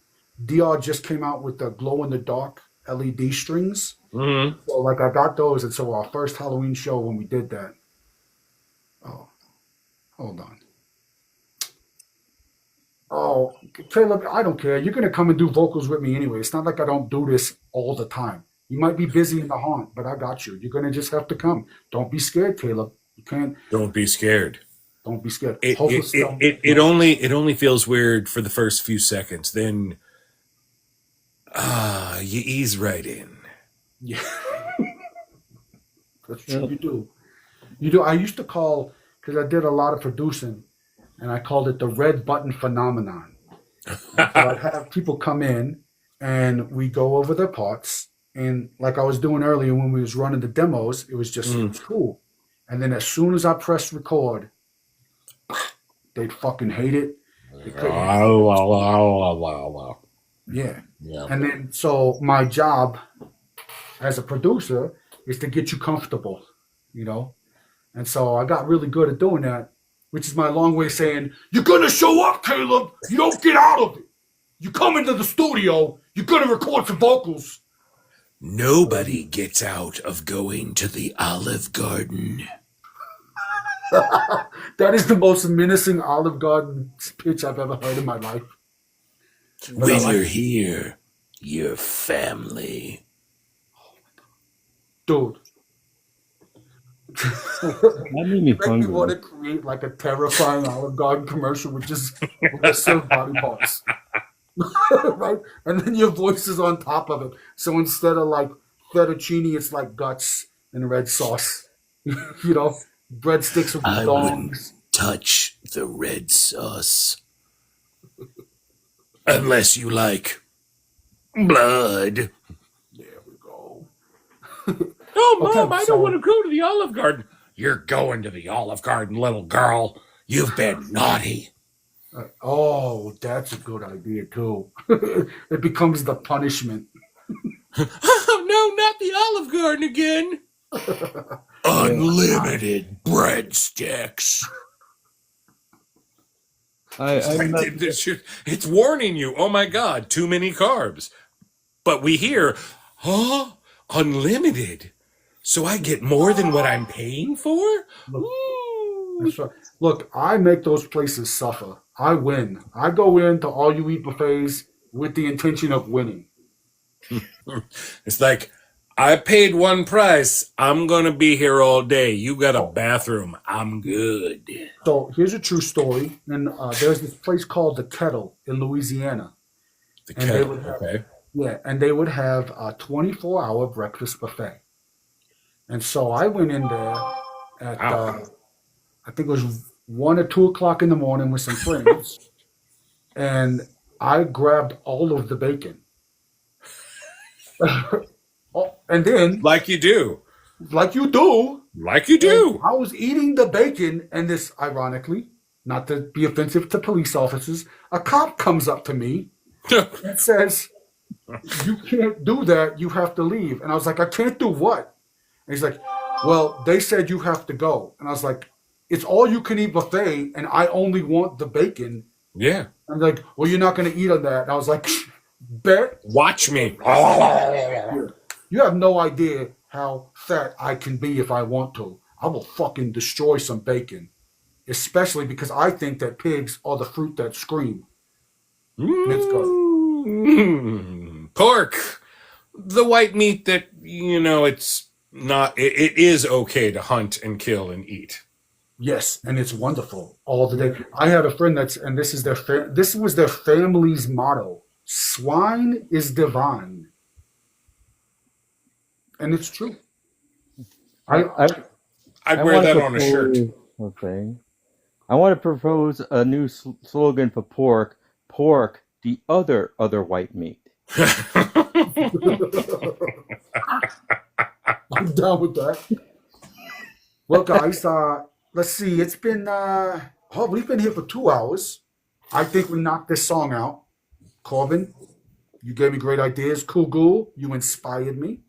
DR just came out with the glow in the dark LED strings. Mm-hmm. So like I got those, and so our first Halloween show when we did that. Oh, hold on. Oh, Caleb, I don't care. You're gonna come and do vocals with me anyway. It's not like I don't do this all the time. You might be busy in the haunt, but I got you. You're gonna just have to come. Don't be scared, Caleb. You can't. Don't be scared. Don't be scared. It Hopeless it, Stone. it, it only feels weird for the first few seconds. Then you ease right in. Yeah, that's true. You do. You do. I used to call, because I did a lot of producing, and I called it the red button phenomenon. So I'd have people come in, and we go over their parts, and like I was doing earlier when we was running the demos, it was just it was cool. And then as soon as I pressed record, they'd fucking hate it. They couldn't. Yeah. Yeah. And then so my job as a producer is to get you comfortable, you know. And so I got really good at doing that, which is my long way of saying, you're gonna show up, Caleb. You don't get out of it. You come into the studio, you're gonna record some vocals. Nobody gets out of going to the Olive Garden. That is the most menacing Olive Garden pitch I've ever heard in my life. When you're here, you're family. Dude. That made me Make me want hungry. to create like a terrifying Olive Garden commercial with just serve body parts. Right? And then your voice is on top of it. So instead of like fettuccine, it's like guts and red sauce. You know, breadsticks with I wouldn't dongs. touch the red sauce. Unless you like blood. There we go. Oh, Okay, Mom, I so- don't want to go to the Olive Garden. You're going to the Olive Garden, little girl. You've been naughty. Oh, that's a good idea too. It becomes the punishment. Oh, no, not the Olive Garden again. Unlimited breadsticks. It's warning you. Oh my God, too many carbs. But we hear, unlimited. So I get more than what I'm paying for? Ooh. That's right. Look, I make those places suffer. I win. I go into all you eat buffets with the intention of winning. It's like, I paid one price. I'm going to be here all day. You got a bathroom. I'm good. So here's a true story. And there's this place called the Kettle in Louisiana. The And they kettle, would have, okay. yeah, and they would have a 24-hour breakfast buffet. And so I went in there at Wow. I think it was 1 or 2 o'clock in the morning with some friends, and I grabbed all of the bacon. Oh, and then, Like you do. like you do, Like you do. I was eating the bacon, and this, ironically, not to be offensive to police officers, a cop comes up to me and says, "You can't do that. You have to leave." And I was like, "I can't do what?" And he's like, "Well, they said you have to go." And I was like, "It's all you can eat buffet, and I only want the bacon." Yeah. And like, "Well, you're not going to eat on that." And I was like, "Bet Watch me. you have no idea how fat I can be if I want to. I will fucking destroy some bacon, especially because I think that pigs are the fruit that scream." It's good. Pork. The white meat that, it's not, it is okay to hunt and kill and eat. Yes, and it's wonderful all the day. I had a friend and this was their family's motto. Swine is divine. And it's true. I, I, I'd I wear want to that on a shirt. propose a thing. I want to propose a new slogan for pork. Pork, the other white meat. I'm down with that. Well, guys, let's see. It's been we've been here for 2 hours. I think we knocked this song out. Corbin, you gave me great ideas. Kugul, you inspired me.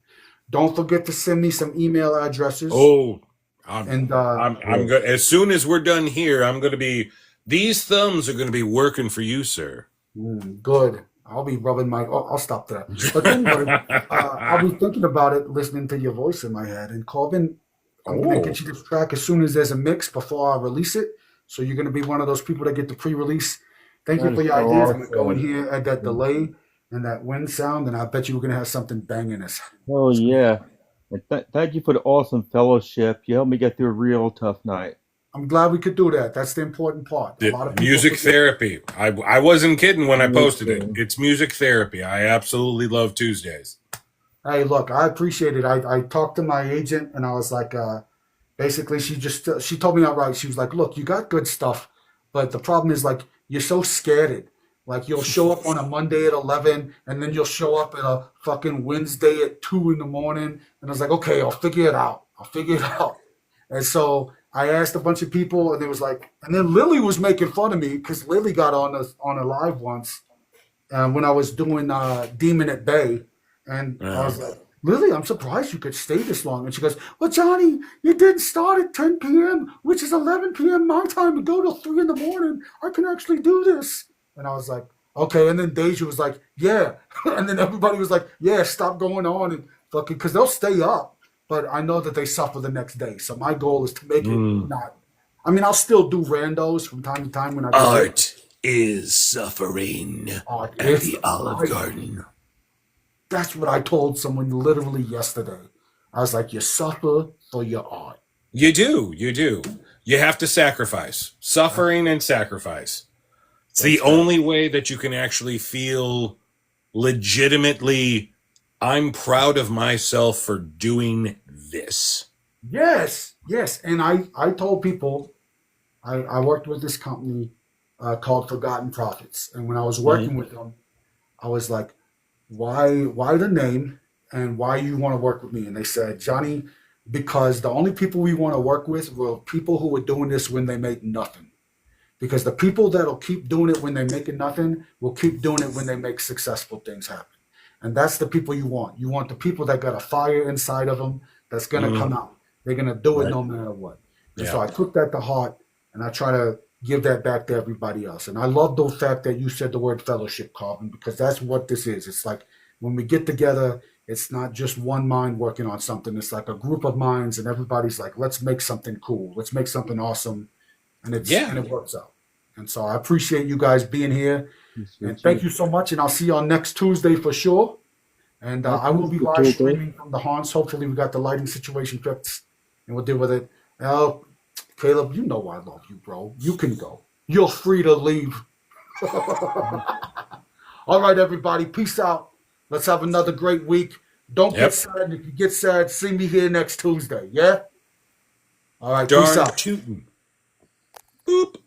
Don't forget to send me some email addresses. Oh, And I'm good. As soon as we're done here, I'm going to be. These thumbs are going to be working for you, sir. Good. I'll be rubbing my. Oh, I'll stop there. But anyway, I'll be thinking about it, listening to your voice in my head. And Corbin, I'm going to get you this track as soon as there's a mix before I release it. So you're going to be one of those people that get the pre-release. Thank you for your ideas. I'm going to go in here at that delay and that wind sound, and I bet you we're going to have something banging us. Oh yeah. And thank you for the awesome fellowship. You helped me get through a real tough night. I'm glad we could do that. That's the important part. A lot of people Music forget. therapy. I wasn't kidding when I posted it. It's music therapy. I absolutely love Tuesdays. Hey, look, I appreciate it. I talked to my agent, and I was like, basically, she told me outright. She was like, look, you got good stuff, but the problem is like you're so scared. Like you'll show up on a Monday at 11, and then you'll show up at a fucking Wednesday at 2 in the morning. And I was like, okay, I'll figure it out. And so I asked a bunch of people, and it was like, and then Lily was making fun of me because Lily got on a live once when I was doing Demon at Bay, and I was like, Lily, I'm surprised you could stay this long. And she goes, well, Johnny, you didn't start at 10 p.m., which is 11 p.m. my time, and go till 3 in the morning. I can actually do this. And I was like, okay. And then Deja was like, yeah. And then everybody was like, yeah, stop going on and fucking, because they'll stay up. But I know that they suffer the next day. So my goal is to make it not. I mean, I'll still do randos from time to time when I do Art is suffering Art at is the Olive suffering. Garden. That's what I told someone literally yesterday. I was like, you suffer for your art. You do. You have to sacrifice. Suffering and sacrifice. It's the only way that you can actually feel legitimately, I'm proud of myself for doing this. Yes. And I told people, I worked with this company called Forgotten Prophets. And when I was working with them, I was like, why the name and why you want to work with me? And they said, Johnny, because the only people we want to work with were people who were doing this when they make nothing. Because the people that'll keep doing it when they're making nothing will keep doing it when they make successful things happen. And that's the people you want. You want the people that got a fire inside of them that's going to come out. They're going to do it no matter what. And so I took that to heart, and I try to give that back to everybody else. And I love the fact that you said the word fellowship, Carvin, because that's what this is. It's like when we get together, it's not just one mind working on something. It's like a group of minds, and everybody's like, let's make something cool. Let's make something awesome. And it works out. And so I appreciate you guys being here. And thank you so much. And I'll see you on next Tuesday for sure. And I will be live streaming from the haunts. Hopefully we got the lighting situation fixed and we'll deal with it. Now, Caleb, you know I love you, bro. You can go. You're free to leave. All right, everybody. Peace out. Let's have another great week. Don't get sad. And if you get sad, see me here next Tuesday. Yeah? All right. Peace Darn out. tootin'. Boop.